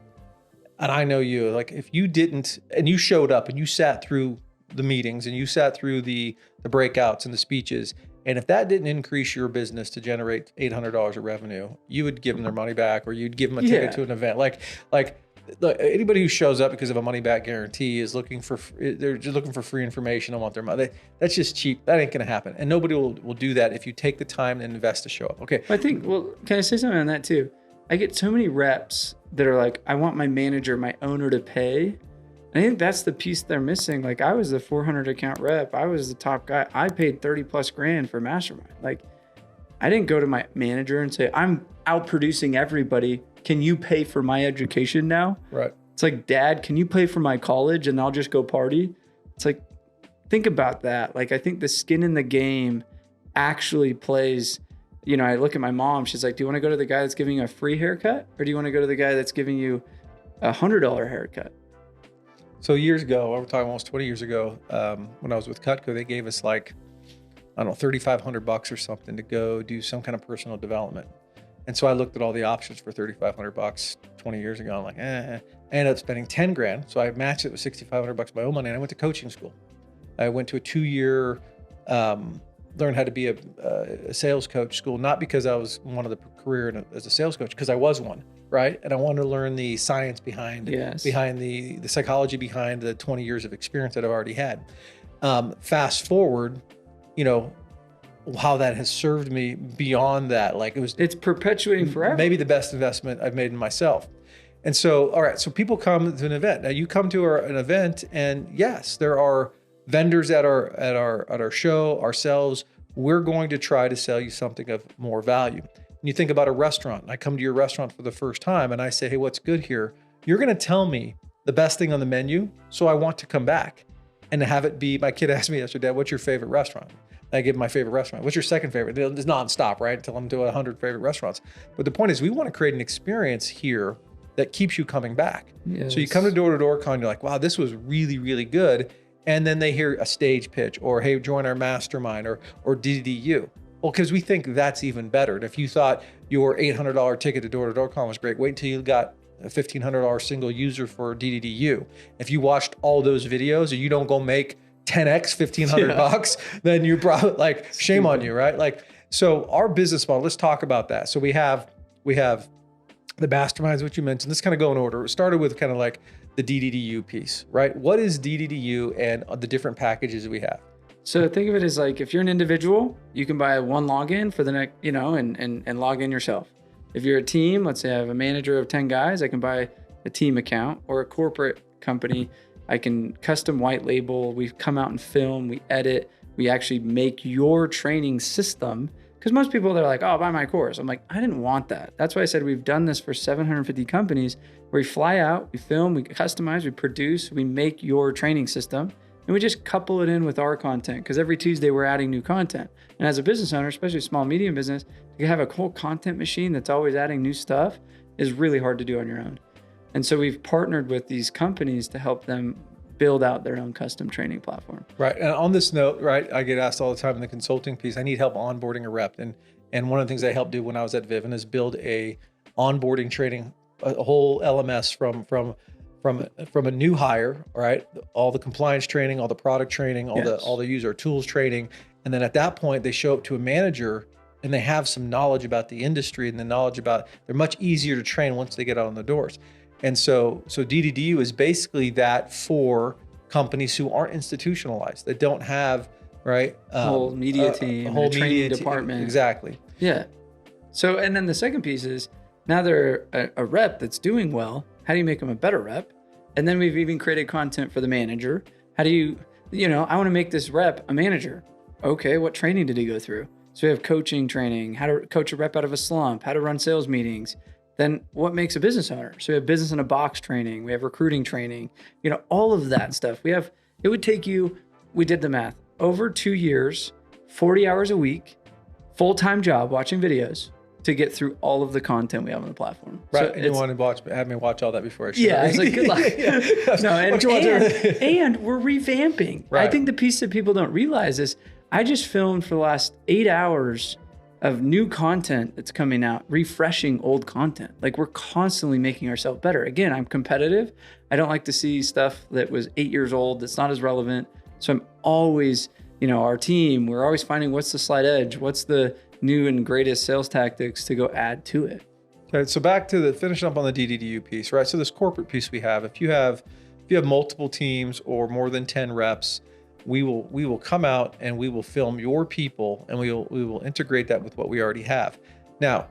and I know you, like, if you didn't, and you showed up and you sat through the meetings and you sat through the breakouts and the speeches, and if that didn't increase your business to generate $800 of revenue, you would give them their money back, or you'd give them a ticket to an event. Like look, anybody who shows up because of a money back guarantee is they're just looking for free information and want their money. That's just cheap. That ain't going to happen. And nobody will do that if you take the time and invest to show up. Okay. I think, well, can I say something on that too? I get so many reps that are like, I want my manager, my owner to pay. I think that's the piece they're missing. Like, I was the 400 account rep. I was the top guy. I paid 30 plus grand for Mastermind. Like, I didn't go to my manager and say, I'm out producing everybody. Can you pay for my education now? Right. It's like, Dad, can you pay for my college and I'll just go party? It's like, think about that. Like, I think the skin in the game actually plays, you know, I look at my mom, she's like, do you want to go to the guy that's giving you a free haircut? Or do you want to go to the guy that's giving you $100 haircut? So years ago, we're talking almost 20 years ago, when I was with 𝐃𝐨𝐽, they gave us like, I don't know, $3,500 or something to go do some kind of personal development. And so I looked at all the options for $3,500 20 years ago. I'm like, I ended up spending 10 grand. So I matched it with $6,500 of my own money, and I went to coaching school. I went to a 2-year, learn how to be a sales coach school, not because I was one of the career as a sales coach, because I was one, right? And I wanted to learn the science behind the psychology behind the 20 years of experience that I've already had. Fast forward, you know, how that has served me beyond that. Like, it's perpetuating forever. Maybe the best investment I've made in myself. And so, all right, so people come to an event. Now you come to an event, and yes, there are vendors at our show, ourselves. We're going to try to sell you something of more value. And you think about a restaurant, and I come to your restaurant for the first time and I say, hey, what's good here? You're going to tell me the best thing on the menu, so I want to come back and have it be, my kid asked me yesterday, what's your favorite restaurant? I give them my favorite restaurant. What's your second favorite? It's nonstop, right? Tell them to 100 favorite restaurants. But the point is, we want to create an experience here that keeps you coming back. Yes. So you come to D2D, you're like, wow, this was really, really good. And then they hear a stage pitch or, hey, join our mastermind or DDDU. Well, because we think that's even better. And if you thought your $800 ticket to D2D was great, wait until you got a $1,500 single user for DDDU. If you watched all those videos and you don't go make 10x $1,500, then you probably like shame on you, right? Like, so our business model, let's talk about that. So we have the masterminds, which you mentioned. Let's kind of go in order. It started with kind of like the DDDU piece, right? What is DDDU and the different packages we have? So think of it as like, if you're an individual, you can buy one login for the next, and log in yourself. If you're a team, let's say I have a manager of 10 guys, I can buy a team account. Or a corporate company, I can custom white label. We come out and film, we edit, we actually make your training system. Because most people, they're like, oh, buy my course. I'm like, I didn't want that. That's why I said we've done this for 750 companies where we fly out, we film, we customize, we produce, we make your training system. And we just couple it in with our content, because every Tuesday we're adding new content. And as a business owner, especially small, medium business, to have a whole content machine that's always adding new stuff is really hard to do on your own. And so we've partnered with these companies to help them build out their own custom training platform. Right. And on this note, right, I get asked all the time in the consulting piece, I need help onboarding a rep. And one of the things I helped do when I was at Vivint is build a onboarding training, a whole LMS from a new hire, right? All the compliance training, all the product training, all the user tools training. And then at that point, they show up to a manager and they have some knowledge about the industry and the knowledge about, they're much easier to train once they get out on the doors. And so DDDU is basically that for companies who aren't institutionalized, that don't have, right? Whole media team, a whole training department. Exactly. Yeah. So, and then the second piece is, now they're a rep that's doing well. How do you make them a better rep? And then we've even created content for the manager. How do you, I want to make this rep a manager. Okay, what training did he go through? So we have coaching training, how to coach a rep out of a slump, how to run sales meetings. Then what makes a business owner? So we have business in a box training, we have recruiting training, all of that stuff. It would take you, we did the math, over 2 years, 40 hours a week, full-time job watching videos to get through all of the content we have on the platform. Right, So and you want to have me watch all that before I share. Yeah, it's like, good luck. No, and we're revamping. Right. I think the piece that people don't realize is I just filmed for the last 8 hours of new content that's coming out, refreshing old content. Like, we're constantly making ourselves better. Again, I'm competitive. I don't like to see stuff that was 8 years old that's not as relevant. So I'm always, our team, we're always finding what's the slight edge, what's the new and greatest sales tactics to go add to it. Okay, so back to finishing up on the DDDU piece, right? So this corporate piece we have, if you have multiple teams or more than 10 reps, we will come out and we will film your people and we will integrate that with what we already have. Now,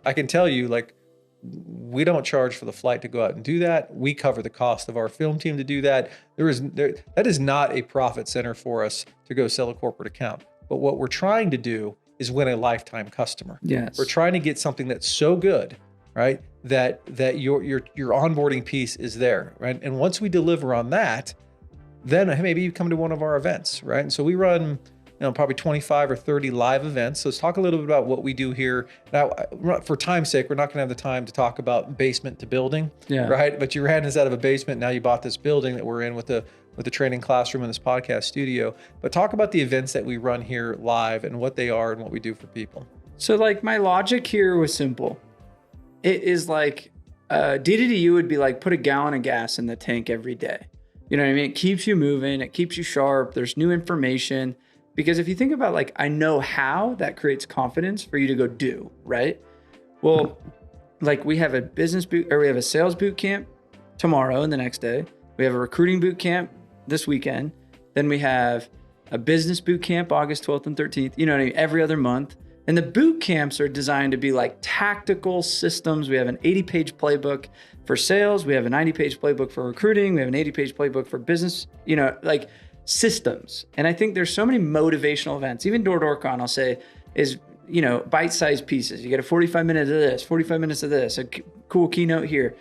I can tell you, like, we don't charge for the flight to go out and do that. We cover the cost of our film team to do that. That is not a profit center for us to go sell a corporate account. But what we're trying to do is win a lifetime customer. Yes. We're trying to get something that's so good, right? That your onboarding piece is there, right? And once we deliver on that, then maybe you come to one of our events, right? And so we run, probably 25 or 30 live events. So let's talk a little bit about what we do here. Now, for time's sake, we're not gonna have the time to talk about basement to building, right? But you ran us out of a basement, now you bought this building that we're in with the training classroom and this podcast studio. But talk about the events that we run here live and what they are and what we do for people. So, like, my logic here was simple. It is like, DDDU would be like, put a gallon of gas in the tank every day. You know what I mean? It keeps you moving, it keeps you sharp, there's new information. Because if you think about, like, I know how, that creates confidence for you to go do, right? Well, like, we have we have a sales boot camp tomorrow and the next day. We have a recruiting boot camp this weekend. Then we have a business boot camp August 12th and 13th, every other month. And the boot camps are designed to be like tactical systems. We have an 80-page playbook for sales. We have a 90-page playbook for recruiting. We have an 80-page playbook for business, like systems. And I think there's so many motivational events. Even D2D, I'll say, is, bite-sized pieces. You get a 45 minutes of this, 45 minutes of this, a cool keynote here.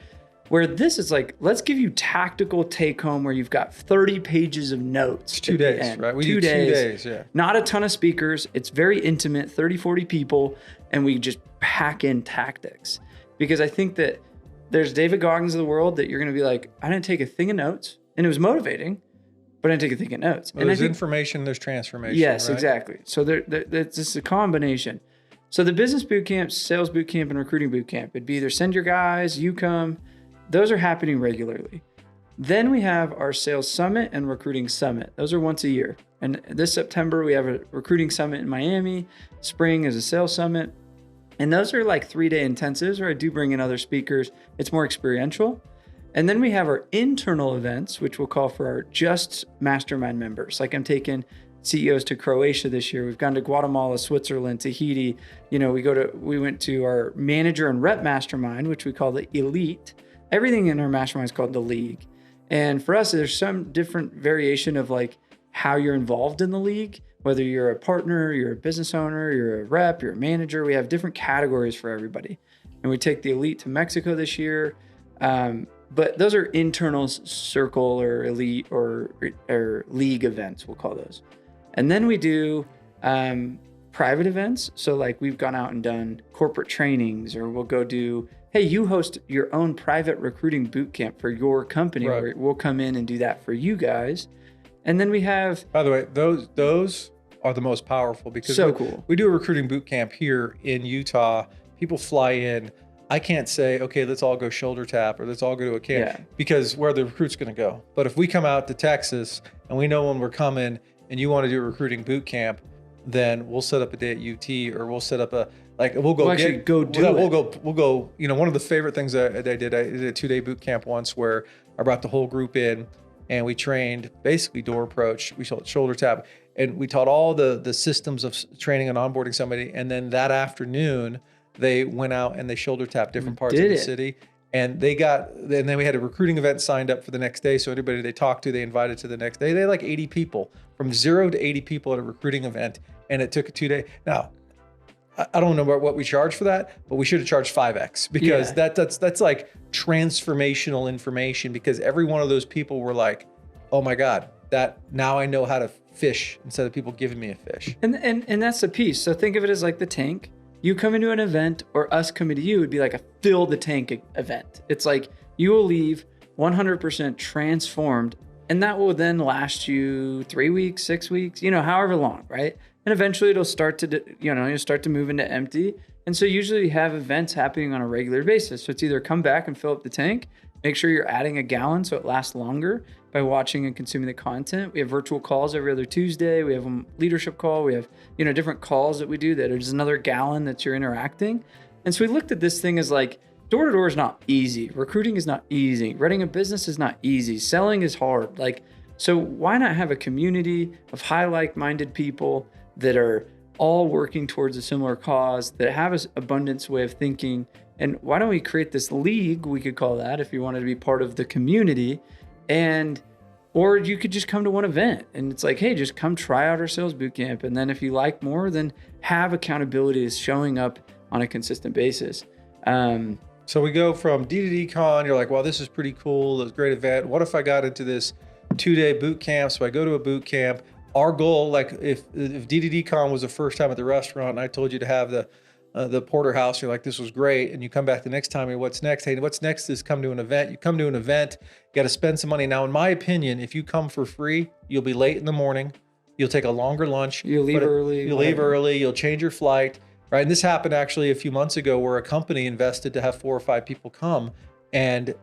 Where this is like, let's give you tactical take home where you've got 30 pages of notes. It's 2 days, right? We do 2 days, yeah. Not a ton of speakers. It's very intimate, 30, 40 people, and we just pack in tactics. Because I think that there's David Goggins of the world that you're going to be like, I didn't take a thing of notes, and it was motivating, but I didn't take a thing of notes. Well, there's information, there's transformation. Yes, right? Exactly. So it's just a combination. So the business boot camp, sales boot camp, and recruiting boot camp, it'd be either send your guys, you come. Those are happening regularly. Then we have our sales summit and recruiting summit. Those are once a year. And this September, we have a recruiting summit in Miami. Spring is a sales summit. And those are like 3-day intensives where I do bring in other speakers. It's more experiential. And then we have our internal events, which we'll call for our just mastermind members. Like I'm taking CEOs to Croatia this year. We've gone to Guatemala, Switzerland, Tahiti. You know, we went to our manager and rep mastermind, which we call the elite. Everything in our mastermind is called the league. And for us, there's some different variation of like how you're involved in the league, whether you're a partner, you're a business owner, you're a rep, you're a manager. We have different categories for everybody. And we take the elite to Mexico this year. But those are internal circle or elite or league events, we'll call those. And then we do private events. So like we've gone out and done corporate trainings, or we'll go do, hey, you host your own private recruiting boot camp for your company. Right. Where we'll come in and do that for you guys. And then we have, by the way, those are the most powerful because cool. We do a recruiting boot camp here in Utah. People fly in. I can't say, okay, let's all go shoulder tap or let's all go to a camp because where the recruit's going to go. But if we come out to Texas and we know when we're coming and you want to do a recruiting boot camp, then we'll set up a day at UT or we'll set up we'll go. We'll go. You know, one of the favorite things that I did a 2-day boot camp once where I brought the whole group in and we trained basically door approach. We taught shoulder tap and we taught all the systems of training and onboarding somebody. And then that afternoon, they went out and they shoulder tapped different parts of the city. And then we had a recruiting event signed up for the next day. So anybody they talked to, they invited to the next day. They had like 80 people, from 0 to 80 people at a recruiting event. And it took a 2-day. Now, I don't know what we charge for that, but we should have charged 5X because that's like transformational information, because every one of those people were like, oh my God, that now I know how to fish instead of people giving me a fish. And that's the piece. So think of it as like the tank. You come into an event or us coming to you would be like a fill the tank event. It's like you will leave 100% transformed, and that will then last you 3 weeks, 6 weeks, however long, right? And eventually it'll start to, you'll start to move into empty. And so usually you have events happening on a regular basis. So it's either come back and fill up the tank, make sure you're adding a gallon so it lasts longer by watching and consuming the content. We have virtual calls every other Tuesday. We have a leadership call. We have, different calls that we do that are just another gallon that you're interacting. And so we looked at this thing as like, door to door is not easy. Recruiting is not easy. Running a business is not easy. Selling is hard. So why not have a community of high like-minded people that are all working towards a similar cause, that have an abundance way of thinking? And why don't we create this league, we could call that, if you wanted to be part of the community, or you could just come to one event and it's like, hey, just come try out our sales bootcamp. And then if you like more, then have accountability is showing up on a consistent basis. So we go from D2D you're like, well, this is pretty cool. It's a great event. What if I got into this 2-day boot camp? So I go to a boot camp. Our goal, like if D2D was the first time at the restaurant and I told you to have the porterhouse, you're like, this was great. And you come back the next time, and what's next? Hey, what's next is come to an event. You come to an event, you got to spend some money. Now, in my opinion, if you come for free, you'll be late in the morning. You'll take a longer lunch. You'll leave early. You'll leave early. You'll change your flight, right? And this happened actually a few months ago where a company invested to have 4 or 5 people come, and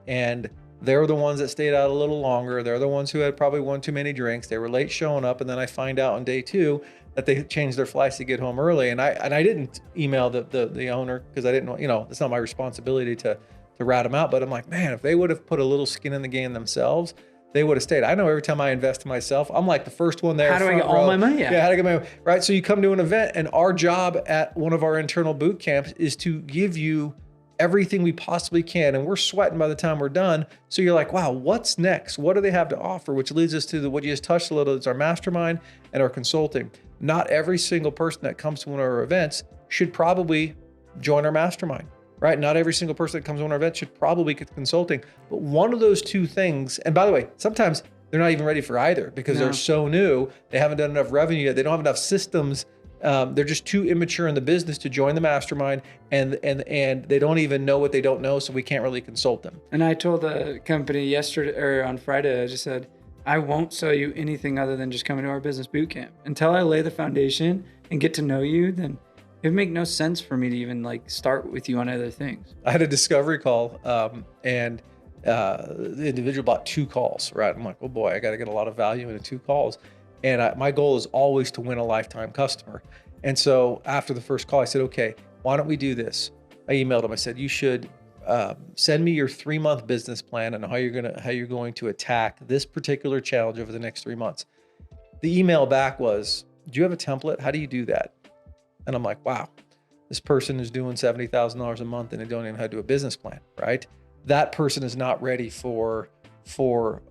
they're the ones that stayed out a little longer. They're the ones who had probably one too many drinks. They were late showing up, and then I find out on day 2 that they changed their flights to get home early. And I didn't email the owner because I didn't know, it's not my responsibility to rat them out. But I'm like, man, if they would have put a little skin in the game themselves, they would have stayed. I know every time I invest in myself, I'm like the first one there. How do I get all my money out? Yeah, how do I get my money? Right. So you come to an event, and our job at one of our internal boot camps is to give you everything we possibly can. And we're sweating by the time we're done. So you're like, wow, what's next? What do they have to offer? Which leads us to what you just touched a little. It's our mastermind and our consulting. Not every single person that comes to one of our events should probably join our mastermind. right? Not every single person that comes on our event should probably get consulting, but one of those two things, and by the way, sometimes they're not even ready for either because they're so new, they haven't done enough revenue yet, they don't have enough systems. They're just too immature in the business to join the mastermind, and they don't even know what they don't know, so we can't really consult them. And I told the company yesterday or on Friday, I just said, I won't sell you anything other than just coming to our business boot camp. Until I lay the foundation and get to know you, then it would make no sense for me to even like start with you on other things. I had a discovery call, and the individual bought 2 calls, right? I'm like, oh boy, I got to get a lot of value into 2 calls. And my goal is always to win a lifetime customer. And so after the first call, I said, okay, why don't we do this? I emailed him. I said, you should send me your 3-month business plan and how you're going to attack this particular challenge over the next 3 months. The email back was, do you have a template? How do you do that? And I'm like, wow, this person is doing $70,000 a month and they don't even know how to do a business plan, right? That person is not ready for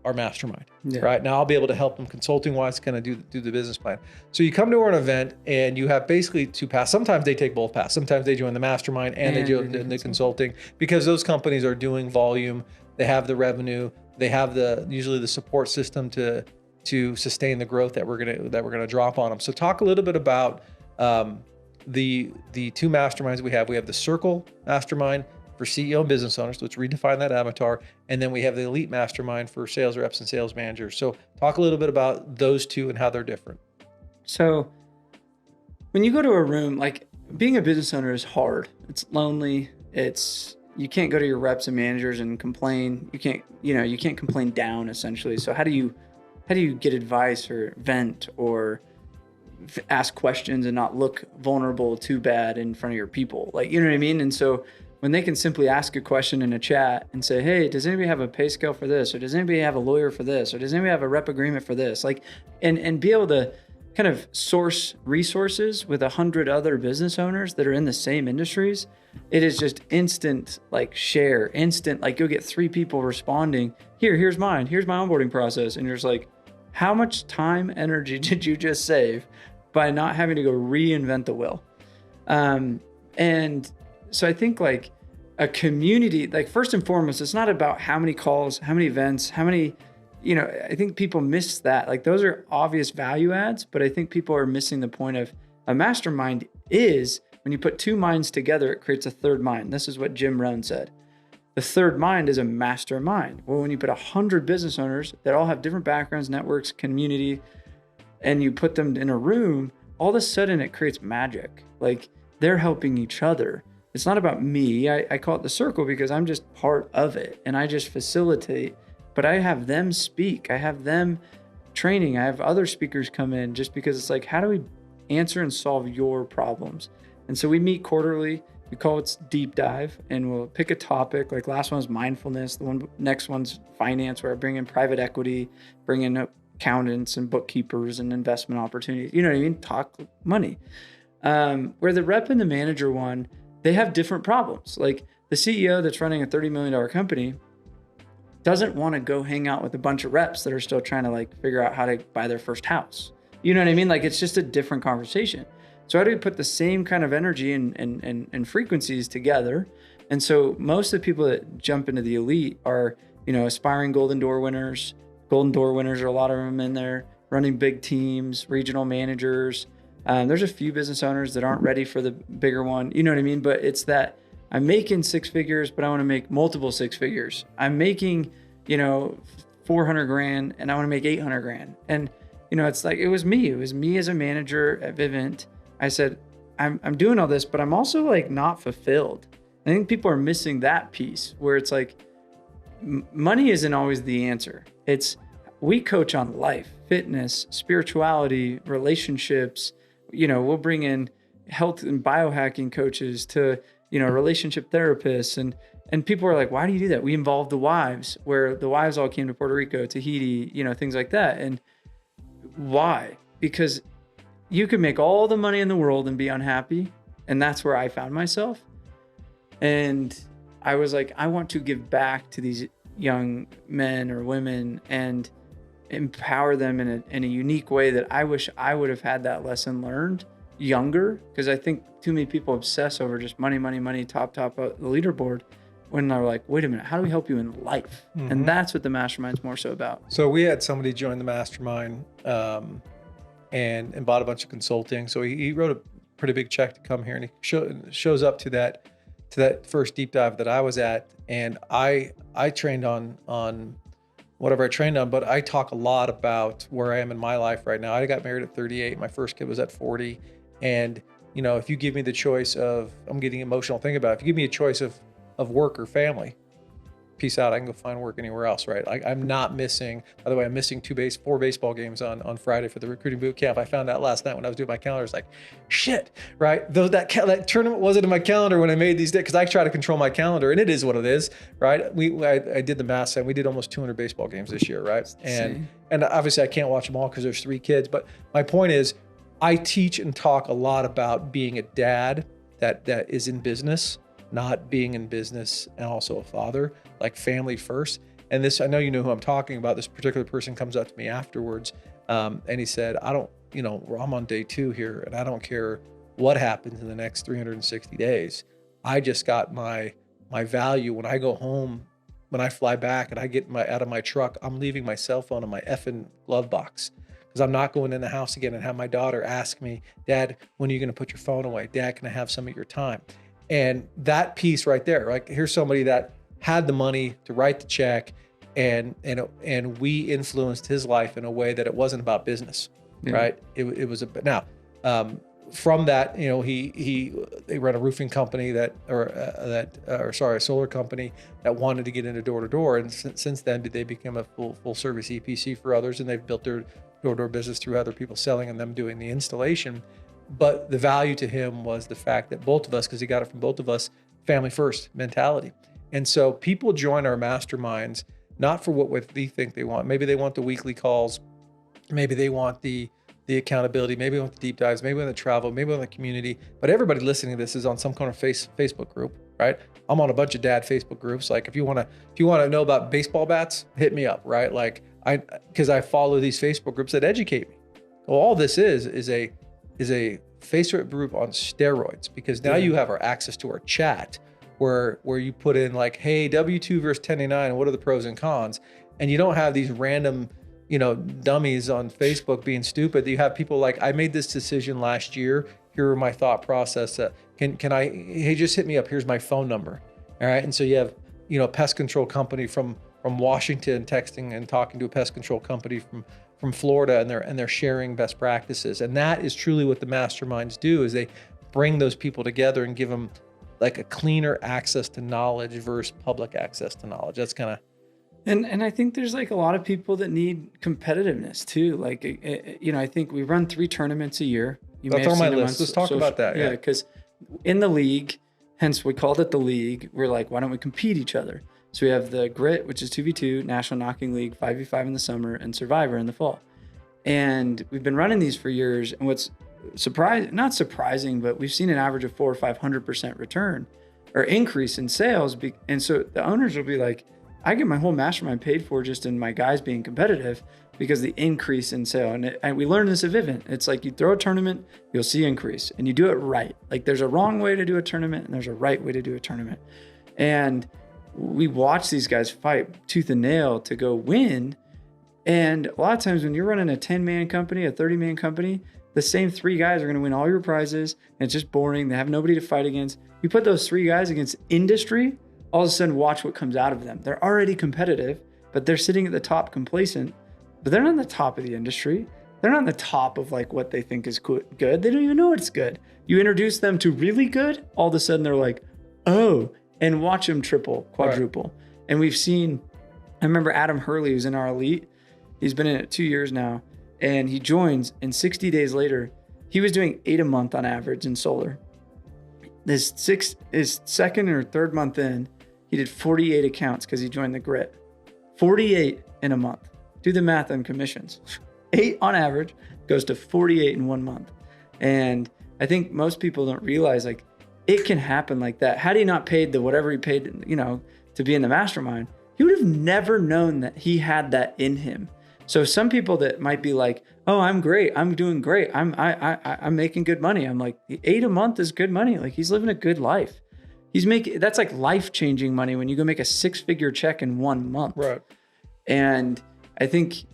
our mastermind, right? Now I'll be able to help them consulting wise, kind of do the business plan. So you come to an event and you have basically 2 paths. Sometimes they take both paths. Sometimes they join the mastermind and they join the consulting, because those companies are doing volume. They have the revenue. They have usually the support system to sustain the growth that we're gonna drop on them. So talk a little bit about the 2 masterminds we have. We have the Circle Mastermind for CEO and business owners. Let's redefine that avatar. And then we have the Elite Mastermind for sales reps and sales managers. So talk a little bit about those 2 and how they're different. So when you go to a room, like being a business owner is hard. It's lonely. You can't go to your reps and managers and complain. You can't complain down essentially. So how do you get advice or vent or ask questions and not look vulnerable too bad in front of your people? Like, you know what I mean? And so when they can simply ask a question in a chat and say, hey, does anybody have a pay scale for this? Or does anybody have a lawyer for this? Or does anybody have a rep agreement for this? Like, and be able to kind of source resources with 100 other business owners that are in the same industries. It is just instant, like instant, like you'll get 3 people responding. Here's mine. Here's my onboarding process. And you're just like, how much time, energy did you just save by not having to go reinvent the wheel? And so I think like a community, like first and foremost, it's not about how many calls, how many events, how many, I think people miss that. Like those are obvious value adds, but I think people are missing the point of a mastermind is when you put 2 minds together, it creates a 3rd mind. This is what Jim Rohn said. The 3rd mind is a mastermind. Well, when you put 100 business owners that all have different backgrounds, networks, community, and you put them in a room, all of a sudden it creates magic. Like they're helping each other. It's not about me. I call it the circle because I'm just part of it and I just facilitate, but I have them speak. I have them training. I have other speakers come in just because it's like, how do we answer and solve your problems? And so we meet quarterly. We call it deep dive and we'll pick a topic. Like last one's mindfulness. Next one's finance, where I bring in private equity, bring in accountants and bookkeepers and investment opportunities. You know what I mean? Talk money. Where the rep and the manager one, they have different problems. Like the CEO that's running a $30 million company doesn't want to go hang out with a bunch of reps that are still trying to like figure out how to buy their first house. You know what I mean? Like it's just a different conversation. So how do we put the same kind of energy and frequencies together? And so most of the people that jump into the elite are, aspiring Golden Door winners. Golden Door winners are a lot of them in there, running big teams, regional managers. There's a few business owners that aren't ready for the bigger one. You know what I mean? But it's that I'm making 6 figures, but I want to make multiple 6 figures. I'm making, 400 grand and I want to make 800 grand. And, it's like, it was me as a manager at Vivint. I said, I'm doing all this, but I'm also like not fulfilled. I think people are missing that piece where it's like, money isn't always the answer. We coach on life, fitness, spirituality, relationships. We'll bring in health and biohacking coaches to, relationship therapists. And people are like, why do you do that? We involve the wives, where the wives all came to Puerto Rico, Tahiti, things like that. And why? Because you can make all the money in the world and be unhappy. And that's where I found myself. And I was like, I want to give back to these young men or women and empower them in a unique way that I wish I would have had that lesson learned younger, because I think too many people obsess over just money, money, money, top of the leaderboard, when they're like, wait a minute, how do we help you in life? And that's what the mastermind's more so about. So we had somebody join the mastermind and bought a bunch of consulting. So he wrote a pretty big check to come here, and he shows up to that first deep dive that I was at. And I trained on whatever I trained on, but I talk a lot about where I am in my life right now. I got married at 38. My first kid was at 40. And, you know, if you give me the choice of, I'm getting emotional thinking about it, if you give me a choice of work or family, peace out. I can go find work anywhere else, right? I'm not missing, by the way, I'm missing 4 baseball games on Friday for the recruiting boot camp. I found out last night when I was doing my calendar. It's like, shit, right? That tournament wasn't in my calendar when I made these days, because I try to control my calendar, and it is what it is, right? I did the math, and we did almost 200 baseball games this year, right? And obviously I can't watch them all because there's 3 kids, but my point is, I teach and talk a lot about being a dad that is in business, not being in business, and also a father, like family first. And this, I know you know who I'm talking about. This particular person comes up to me afterwards, and he said, I'm on day 2 here, and I don't care what happens in the next 360 days. I just got my value. When I go home, when I fly back and I get out of my truck, I'm leaving my cell phone in my effing glove box, because I'm not going in the house again and have my daughter ask me, Dad, when are you going to put your phone away? Dad, can I have some of your time? And that piece right there, like, here's somebody that had the money to write the check, and we influenced his life in a way that it wasn't about business, right? It was from that, you know, they run a roofing company a solar company that wanted to get into door to door, and since then they became a full service EPC for others, and they've built their door to door business through other people selling and them doing the installation. But the value to him was the fact that both of us, because he got it from both of us, family first mentality. And so people join our masterminds not for what they think they want. Maybe they want the weekly calls. Maybe they want the accountability. Maybe they want the deep dives. Maybe they want the travel. Maybe they want the community. But everybody listening to this is on some kind of Facebook group, right? I'm on a bunch of dad Facebook groups. Like, if you want to know about baseball bats, hit me up, right? Like, because I follow these Facebook groups that educate me. Well, all this is a Facebook group on steroids, because now you have our access to our chat where you put in like, hey, W2 versus 1089, what are the pros and cons? And you don't have these random, you know, dummies on Facebook being stupid. You have people like, I made this decision last year. Here are my thought process. Hey, just hit me up. Here's my phone number. All right. And so you have, you know, a pest control company from Washington texting and talking to a pest control company from Florida, and they're sharing best practices. And that is truly what the masterminds do, is they bring those people together and give them like a cleaner access to knowledge versus public access to knowledge. That's kind of, and I think there's like a lot of people that need competitiveness too. Like, you know, I think we run 3 tournaments a year. That's on my list. Let's talk about that. Yeah, because in the league, hence we called it the league. We're like, why don't we compete each other? So we have the Grit, which is 2v2, National Knocking League, 5v5 in the summer, and Survivor in the fall. And we've been running these for years. And what's not surprising, but we've seen an average of 400 or 500% return or increase in sales. And so the owners will be like, I get my whole mastermind paid for just in my guys being competitive because the increase in sale. And we learned this at Vivint. It's like, you throw a tournament, you'll see increase, and you do it right. Like, there's a wrong way to do a tournament and there's a right way to do a tournament. And we watch these guys fight tooth and nail to go win. And a lot of times when you're running a 10-man company, a 30-man company, the same 3 guys are going to win all your prizes, and it's just boring. They have nobody to fight against. You put those 3 guys against industry, all of a sudden watch what comes out of them. They're already competitive, but they're sitting at the top complacent, but they're not on the top of the industry. They're not on the top of like what they think is good. They don't even know it's good. You introduce them to really good, all of a sudden they're like, oh, and watch them triple, quadruple. Right. And we've seen, I remember Adam Hurley, who's in our elite. He's been in it 2 years now, and he joins, and 60 days later, he was doing 8 a month on average in solar. His second or third month in, he did 48 accounts because he joined the Grit. 48 in a month. Do the math on commissions. 8 on average goes to 48 in 1 month. And I think most people don't realize, like, it can happen like that. Had he not paid the whatever he paid, you know, to be in the mastermind, he would have never known that he had that in him. So some people that might be like, oh, I'm great. I'm doing great. I'm making good money. I'm like, 8 a month is good money. Like he's living a good life. That's like life-changing money when you go make a 6-figure check in 1 month. Right. And I think,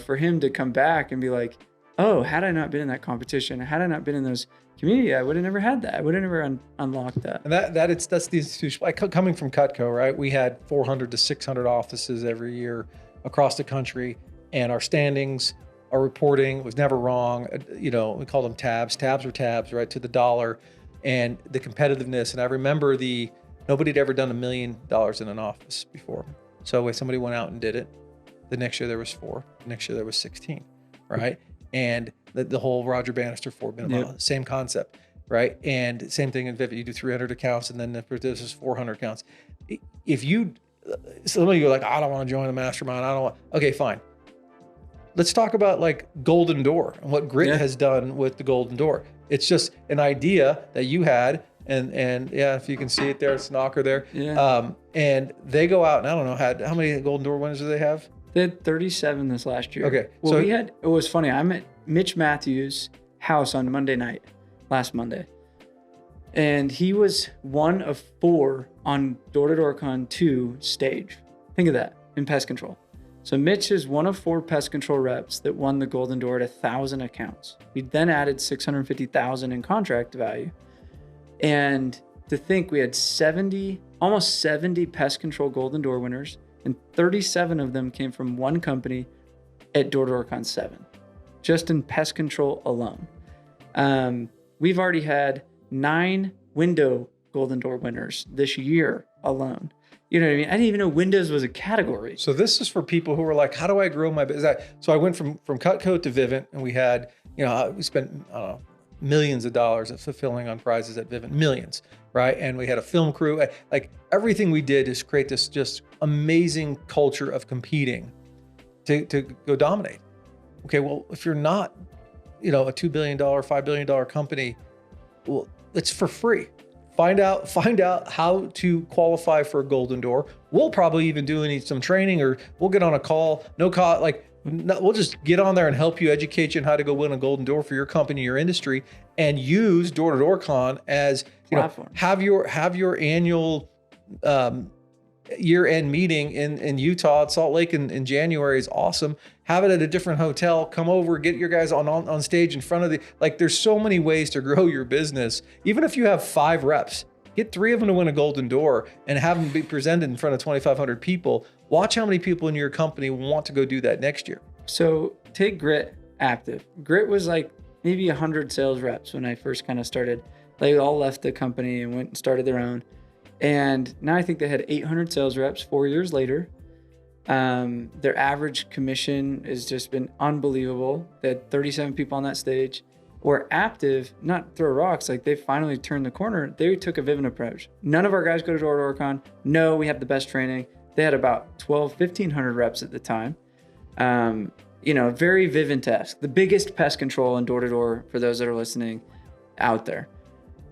for him to come back and be like, oh, had I not been in that competition, had I not been in those community, I would have never had that. I would have never unlocked that. And that's the institution. Like coming from 𝐃𝐿, right? We had 400 to 600 offices every year across the country, and our standings, our reporting was never wrong. We called them tabs. Tabs were tabs, right, to the dollar, and the competitiveness. And I remember nobody had ever done $1 million in an office before. So if somebody went out and did it, the next year there was 4. The next year there was 16, right? And the whole Roger Bannister 4 minimum, Yep. Same concept, right? And same thing in Vivid. You do 300 accounts, and then this is 400 accounts. If you, somebody go like, I don't want to join the mastermind. Okay, fine. Let's talk about like Golden Door and what Grit has done with the Golden Door. It's just an idea that you had, and yeah, if you can see it there, it's Knocker there. Yeah. And they go out and I don't know, how many Golden Door winners do they have? They had 37 this last year. Okay. Well, it was funny. I'm at Mitch Matthews' house on Monday night, last Monday. And he was one of 4 on Door-to-Door-Con 2 stage. Think of that, in pest control. So Mitch is one of 4 pest control reps that won the Golden Door at 1,000 accounts. We then added 650,000 in contract value. And to think we had almost 70 pest control Golden Door winners, and 37 of them came from one company at Door-to-Door-Con 7, just in pest control alone. We've already had 9 window Golden Door winners this year alone. You know what I mean? I didn't even know windows was a category. So this is for people who are like, how do I grow my business? So I went from 𝐃𝐿 to Vivint, and we had, we spent, millions of dollars at fulfilling on prizes at Vivint, millions, right? And we had a film crew. Like everything we did is create this just amazing culture of competing to go dominate. Okay, well, if you're not, a $2 billion, $5 billion company, well, it's for free. Find out how to qualify for a Golden Door. We'll probably even do some training, or we'll get on a call, no cost, we'll just get on there and help you, educate you on how to go win a Golden Door for your company, your industry, and use Door-to-Door-Con as platform. Have your annual year-end meeting in Utah at Salt Lake in January is awesome. Have it at a different hotel. Come over, get your guys on stage in front of there's so many ways to grow your business. Even if you have 5 reps, get 3 of them to win a Golden Door and have them be presented in front of 2,500 people. Watch how many people in your company want to go do that next year. So take Grit active. Grit was like maybe 100 sales reps when I first kind of started. They all left the company and went and started their own. And now I think they had 800 sales reps 4 years later. Their average commission has just been unbelievable. They had 37 people on that stage. Or active, not throw rocks, like they finally turned the corner. They took a Vivint approach. None of our guys go to Door-to-Door-Con. No, we have the best training. They had about 1,500 reps at the time. Very Vivint-esque, the biggest pest control and door-to-door for those that are listening out there.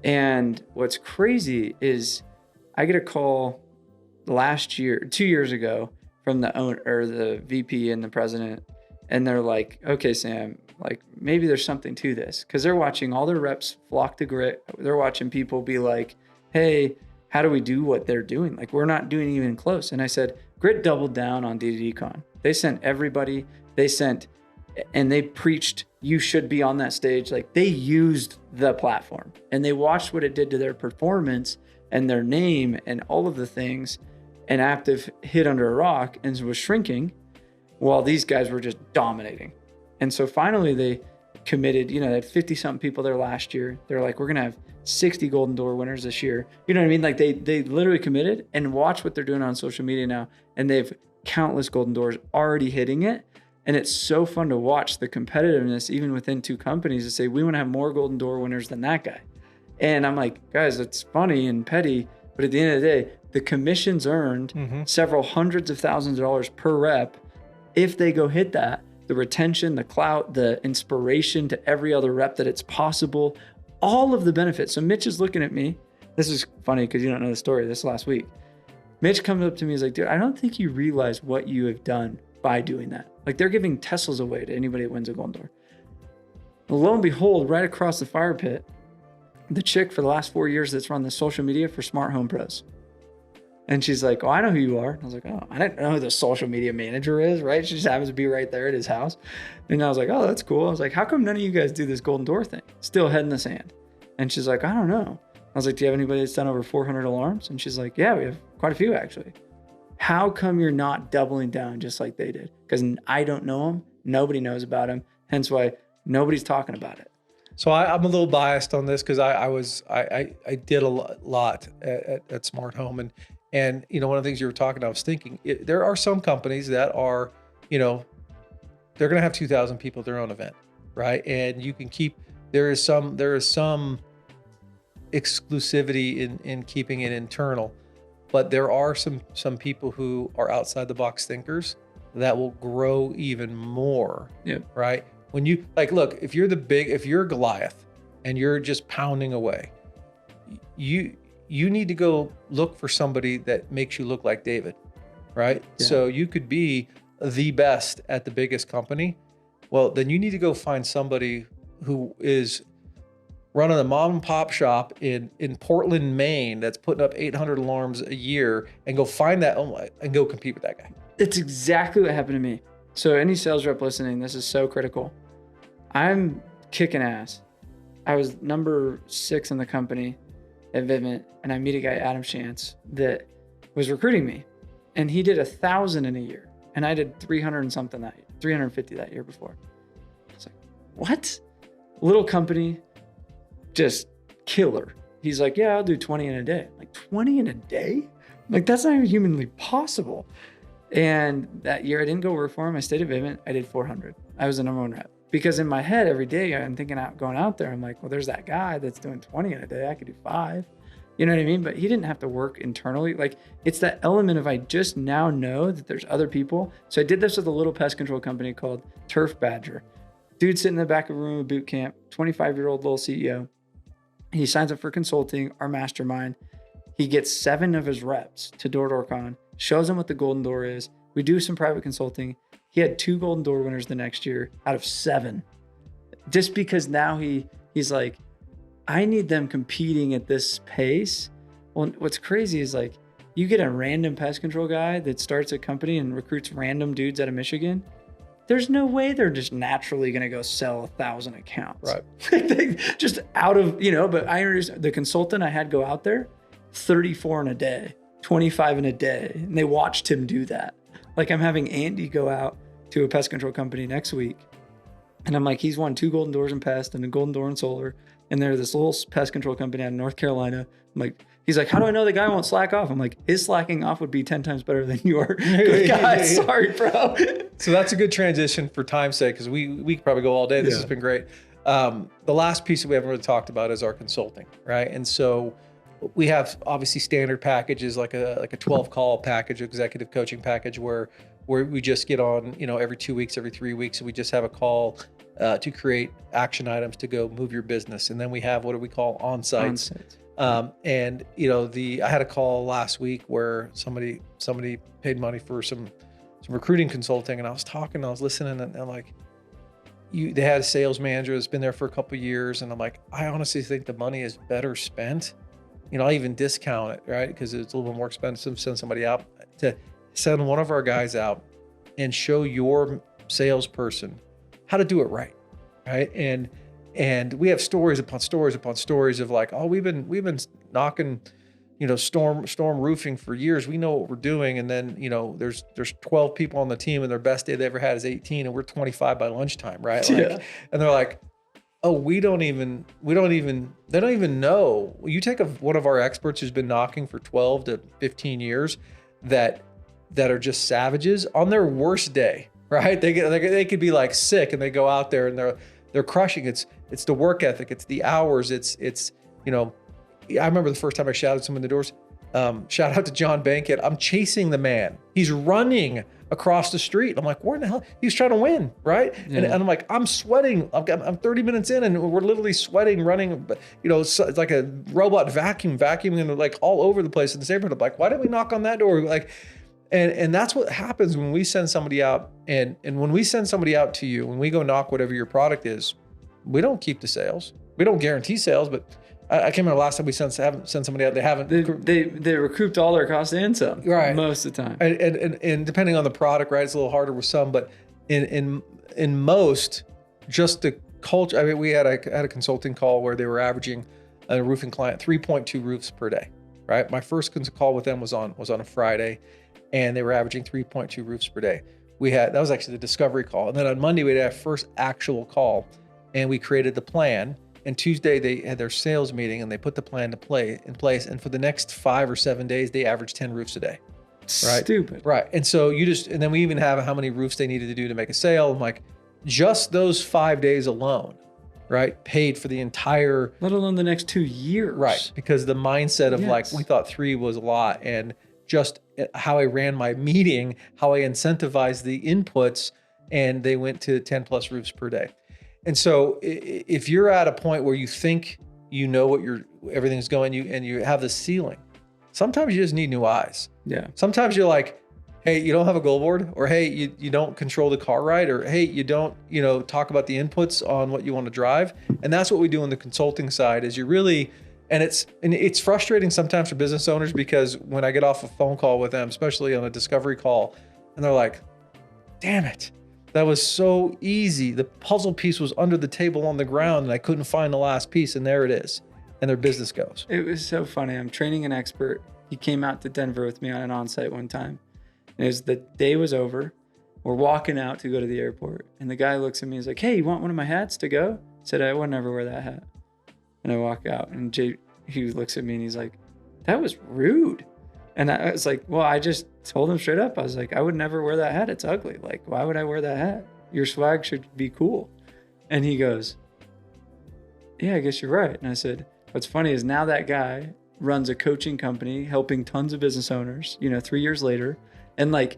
And what's crazy is I get a call 2 years ago from the owner or the VP and the president, and they're like, okay, Sam, like maybe there's something to this, because they're watching all their reps flock to Grit. They're watching people be like, hey, how do we do what they're doing? Like, we're not doing even close. And I said, Grit doubled down on D2D They sent everybody, and they preached, you should be on that stage. Like, they used the platform and they watched what it did to their performance and their name and all of the things. And Active hid under a rock and was shrinking while these guys were just dominating. And so finally they committed, they had 50 something people there last year. They're like, we're going to have 60 Golden Door winners this year. You know what I mean? Like they literally committed, and watch what they're doing on social media now. And they've countless Golden Doors already hitting it. And it's so fun to watch the competitiveness, even within 2 companies, to say, we want to have more Golden Door winners than that guy. And I'm like, guys, it's funny and petty, but at the end of the day, the commissions earned several hundreds of thousands of dollars per rep. If they go hit that, the retention, the clout, the inspiration to every other rep that it's possible, all of the benefits. So Mitch is looking at me. This is funny because you don't know the story. This last week, Mitch comes up to me. He's like, dude, I don't think you realize what you have done by doing that. Like they're giving Teslas away to anybody that wins a Golden Door. Lo and behold, right across the fire pit, the chick for the last 4 years that's run the social media for Smart Home Pros. And she's like, oh, I know who you are. And I was like, oh, I didn't know who the social media manager is, right? She just happens to be right there at his house. And I was like, oh, that's cool. I was like, how come none of you guys do this Golden Door thing? Still head in the sand. And she's like, I don't know. I was like, do you have anybody that's done over 400 alarms? And she's like, yeah, we have quite a few actually. How come you're not doubling down just like they did? Because I don't know them. Nobody knows about them. Hence why nobody's talking about it. So I'm a little biased on this because I did a lot at Smart Home. And you know, one of the things you were talking about, I was thinking, there are some companies that are, you know, they're going to have 2,000 people at their own event, right? And you can keep, there is some exclusivity in keeping it internal, but there are some people who are outside the box thinkers that will grow even more, right? When you like, look, if you're Goliath and you're just pounding away, you need to go look for somebody that makes you look like David, right? Yeah. So you could be the best at the biggest company. Well, then you need to go find somebody who is running a mom and pop shop in Portland, Maine, that's putting up 800 alarms a year, and go find that and go compete with that guy. It's exactly what happened to me. So any sales rep listening, this is so critical. I'm kicking ass. I was number 6 in the company at Vivint, and I meet a guy, Adam Shantz, that was recruiting me, and he did 1,000 in a year, and I did 300 and something that year, 350 that year before. I was like, what? Little company, just killer. He's like, yeah, I'll do 20 in a day. I'm like, 20 in a day? Like, that's not even humanly possible. And that year I didn't go work for him. I stayed at Vivint. I did 400. I was the number 1 rep. Because in my head every day I'm thinking going out there, I'm like, well, there's that guy that's doing 20 in a day. I could do 5. You know what I mean? But he didn't have to work internally. Like, it's that element of I just now know that there's other people. So I did this with a little pest control company called Turf Badger. Dude sitting in the back of a room of boot camp, 25-year-old little CEO. He signs up for consulting, our mastermind. He gets 7 of his reps to Door Con, shows them what the Golden Door is. We do some private consulting. He had 2 Golden Door winners the next year out of 7. Just because now he's like, I need them competing at this pace. Well, what's crazy is like, you get a random pest control guy that starts a company and recruits random dudes out of Michigan. There's no way they're just naturally going to go sell 1,000 accounts. Right. Just out of, but I introduced the consultant I had go out there, 34 in a day, 25 in a day. And they watched him do that. Like, I'm having Andy go out to a pest control company next week. And I'm like, he's won 2 Golden Doors in pest and a Golden Door in solar. And they're this little pest control company out of North Carolina. I'm like, he's like, how do I know the guy won't slack off? I'm like, his slacking off would be 10 times better than your good guy. Sorry, bro. So that's a good transition for time's sake, because we could probably go all day. This has been great. The last piece that we haven't really talked about is our consulting, right? And so we have obviously standard packages like a 12 call package, executive coaching package, where we just get on, every 2 weeks, every 3 weeks, and we just have a call to create action items to go move your business. And then we have what do we call on-sites. And I had a call last week where somebody paid money for some recruiting consulting, and I was listening, and I'm like, they had a sales manager that's been there for a couple of years, and I'm like, I honestly think the money is better spent. I'll even discount it, right? Because it's a little bit more expensive to send somebody out, to send one of our guys out and show your salesperson how to do it right? And we have stories upon stories upon stories of like, oh, we've been knocking, storm roofing for years. We know what we're doing. And then, there's 12 people on the team, and their best day they ever had is 18, and we're 25 by lunchtime, right? And they're like, oh, they don't even know. You take one of our experts who's been knocking for 12 to 15 years that are just savages on their worst day, right? They could be like sick, and they go out there and they're crushing. It's the work ethic. It's the hours. It's I remember the first time I shouted someone in the doors. Shout out to John Bankett. I'm chasing the man. He's running across the street. I'm like, where in the hell? He's trying to win, right? Yeah. And I'm like, I'm sweating. I'm 30 minutes in, and we're literally sweating, running. It's like a robot vacuuming like all over the place in this neighborhood. I'm like, why didn't we knock on that door? Like, And that's what happens when we send somebody out. And when we send somebody out to you, when we go knock whatever your product is, we don't keep the sales. We don't guarantee sales, but I can't remember the last time we sent somebody out. They haven't. They recouped all their costs and some, right? Most of the time. And depending on the product, right, it's a little harder with some, but in most, just the culture. I mean, we had a consulting call where they were averaging a roofing client 3.2 roofs per day, right? My first call with them was on a Friday, and they were averaging 3.2 roofs per day. That was actually the discovery call, and then on Monday we had our first actual call, and we created the plan. And Tuesday they had their sales meeting, and they put the plan in place. And for the next 5 or 7 days, they averaged 10 roofs a day. Right? Stupid. Right. And so and then we even have how many roofs they needed to do to make a sale. I'm like, just those 5 days alone, right, paid for the entire. Let alone the next 2 years. Right. Because the mindset of like, we thought 3 was a lot. And just how I ran my meeting, how I incentivized the inputs, and they went to 10 plus roofs per day. And so if you're at a point where you think you know what everything's going, and you have the ceiling, sometimes you just need new eyes. Yeah. Sometimes you're like, hey, you don't have a goal board, or hey, you don't control the car right, or hey, you don't, talk about the inputs on what you want to drive. And that's what we do on the consulting side is and it's frustrating sometimes for business owners, because when I get off a phone call with them, especially on a discovery call, and they're like, damn it. That was so easy. The puzzle piece was under the table on the ground, and I couldn't find the last piece, and there it is. And their business goes. It was so funny. I'm training an expert. He came out to Denver with me on an onsite one time. And the day was over. We're walking out to go to the airport. And the guy looks at me and he's like, hey, you want one of my hats to go? I said, I would never wear that hat. And I walk out, and he looks at me and he's like, that was rude. And I was like, well, I just told him straight up. I was like, I would never wear that hat. It's ugly. Like, why would I wear that hat? Your swag should be cool. And he goes, yeah, I guess you're right. And I said, what's funny is now that guy runs a coaching company helping tons of business owners, 3 years later. And like,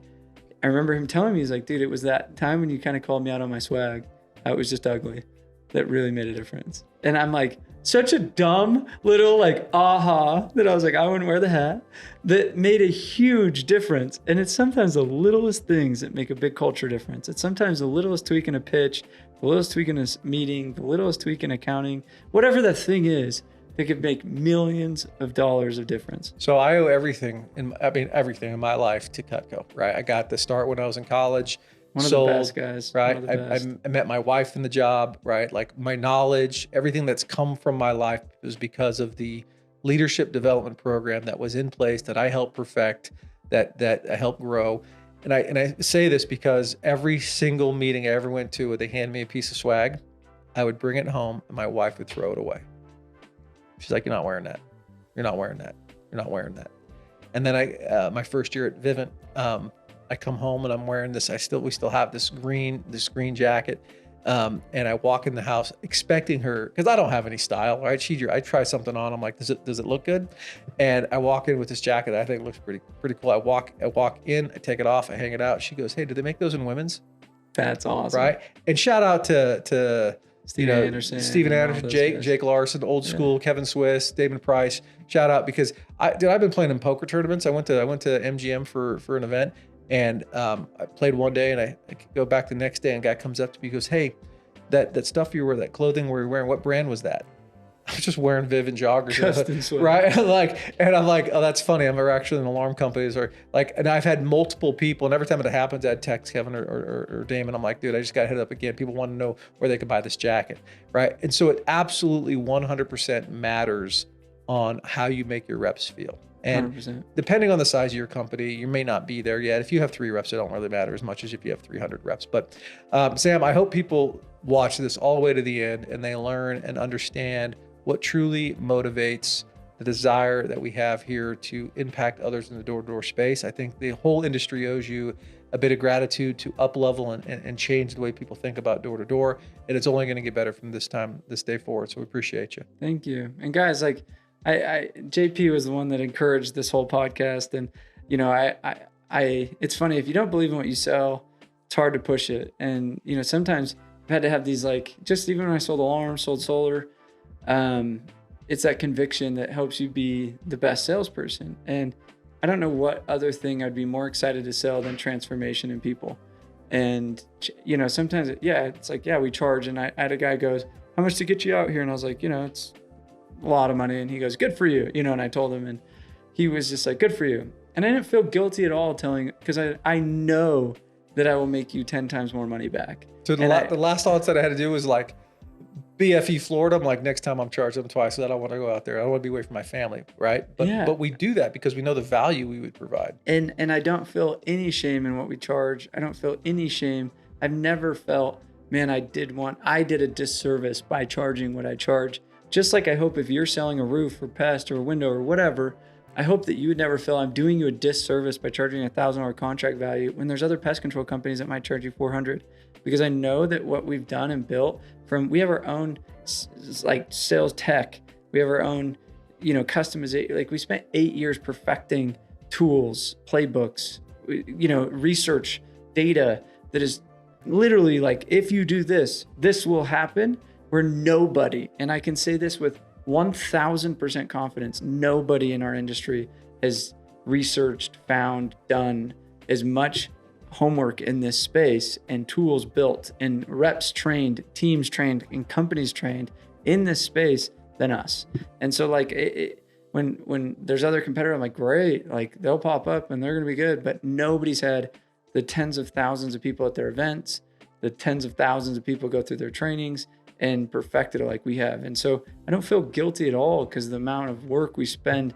I remember him telling me, he's like, dude, it was that time when you kind of called me out on my swag. I was just ugly. That really made a difference. And I'm like, such a dumb little that I was like, I wouldn't wear the hat. That made a huge difference. And it's sometimes the littlest things that make a big culture difference. It's sometimes the littlest tweak in a pitch, the littlest tweak in a meeting, the littlest tweak in accounting, whatever that thing is, that could make millions of dollars of difference. So I owe everything in my life to 𝐬𝐿𝐾, right? I got the start when I was in college. One of the best guys. Right. I met my wife in the job, right? Like my knowledge, everything that's come from my life was because of the leadership development program that was in place that I helped perfect, that I helped grow. And I say this because every single meeting I ever went to where they hand me a piece of swag, I would bring it home and my wife would throw it away. She's like, you're not wearing that. You're not wearing that. You're not wearing that. And then my first year at Vivint, I come home and I'm wearing this. We still have this green jacket. And I walk in the house expecting her, because I don't have any style, right? I try something on. I'm like, does it look good? And I walk in with this jacket. I think it looks pretty cool. I walk in, I take it off, I hang it out. She goes, hey, do they make those in women's? That's awesome. Right. And shout out to Steven Anderson, Jake Larson, old school, Kevin Swiss, David Price. Shout out, because I've been playing in poker tournaments. I went to MGM for an event. And I played one day, and I go back the next day, and a guy comes up to me and goes, hey, that stuff you were, that clothing were you wearing, what brand was that? I was just wearing Vivint joggers. Right? And I'm like, oh, that's funny. I'm actually an alarm company. And I've had multiple people, and every time it happens, I'd text Kevin or Damon. I'm like, dude, I just got hit up again. People want to know where they could buy this jacket. Right? And so it absolutely 100% matters on how you make your reps feel. And 100%. Depending on the size of your company, you may not be there yet. If you have 3 reps, it don't really matter as much as if you have 300 reps. But Sam, I hope people watch this all the way to the end and they learn and understand what truly motivates the desire that we have here to impact others in the door-to-door space. I think the whole industry owes you a bit of gratitude to up-level and change the way people think about door-to-door. And it's only going to get better from this day forward. So we appreciate you. Thank you. And guys, JP was the one that encouraged this whole podcast. And, it's funny, if you don't believe in what you sell, it's hard to push it. And, sometimes I've had to have these, just even when I sold alarms, sold solar, it's that conviction that helps you be the best salesperson. And I don't know what other thing I'd be more excited to sell than transformation in people. And, you know, sometimes, it's like, we charge. And I had a guy goes, how much to get you out here? And I was like, you know, it's a lot of money. And he goes, good for you. You know, and I told him, and he was just like, good for you. And I didn't feel guilty at all telling, because I know that I will make you 10 times more money back. So the last thoughts that I had to do was like, BFE Florida, I'm like, next time I'm charging them twice, so I don't want to go out there. I don't want to be away from my family, right? But we do that because we know the value we would provide. And I don't feel any shame in what we charge. I don't feel any shame. I've never felt, man, I did a disservice by charging what I charge. Just like I hope if you're selling a roof or pest or a window or whatever, I hope that you would never feel I'm doing you a disservice by charging $1,000 contract value when there's other pest control companies that might charge you $400. Because I know that what we've done and built we have our own like sales tech, we have our own, you know, customization. Like we spent 8 years perfecting tools, playbooks, you know, research data that is literally like, if you do this, this will happen. Where nobody, and I can say this with 1000% confidence, nobody in our industry has researched, found, done as much homework in this space and tools built and reps trained, teams trained, and companies trained in this space than us. And so like when there's other competitor, I'm like, great, like they'll pop up and they're going to be good, but nobody's had the tens of thousands of people at their events, the tens of thousands of people go through their trainings and perfected it like we have. And so I don't feel guilty at all because the amount of work we spend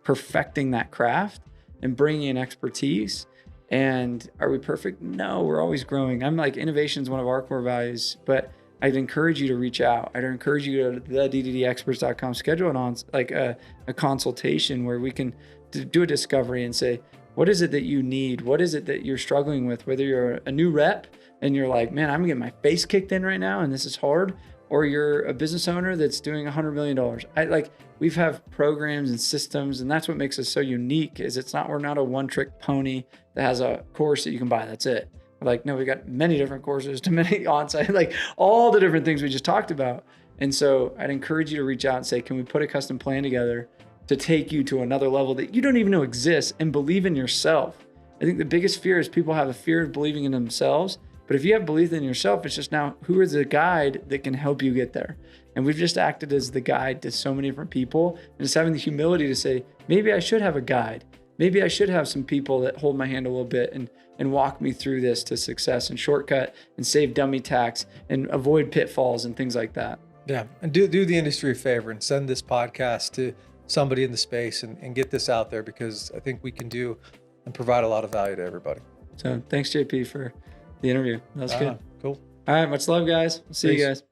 perfecting that craft and bringing in expertise. And are we perfect? No, we're always growing. I'm like, innovation is one of our core values, but I'd encourage you to reach out. I'd encourage you to go to the D2DExperts.com, schedule it on like a consultation where we can do a discovery and say, what is it that you need? What is it that you're struggling with? Whether you're a new rep and you're like, man, I'm getting my face kicked in right now and this is hard, or you're a business owner that's doing $100 million. We've have programs and systems, and that's what makes us so unique is we're not a one-trick pony that has a course that you can buy. That's it. Like, no, we got many different courses to many on-site, like all the different things we just talked about. And so I'd encourage you to reach out and say, can we put a custom plan together to take you to another level that you don't even know exists and believe in yourself? I think the biggest fear is people have a fear of believing in themselves. But if you have belief in yourself, it's just now who is the guide that can help you get there? And we've just acted as the guide to so many different people, and just having the humility to say, maybe I should have a guide. Maybe I should have some people that hold my hand a little bit and walk me through this to success and shortcut and save dummy tax and avoid pitfalls and things like that. Yeah. And do the industry a favor and send this podcast to somebody in the space and get this out there, because I think we can do and provide a lot of value to everybody. So thanks, JP, for the interview. That was good. Cool. All right. Much love, guys. See you guys.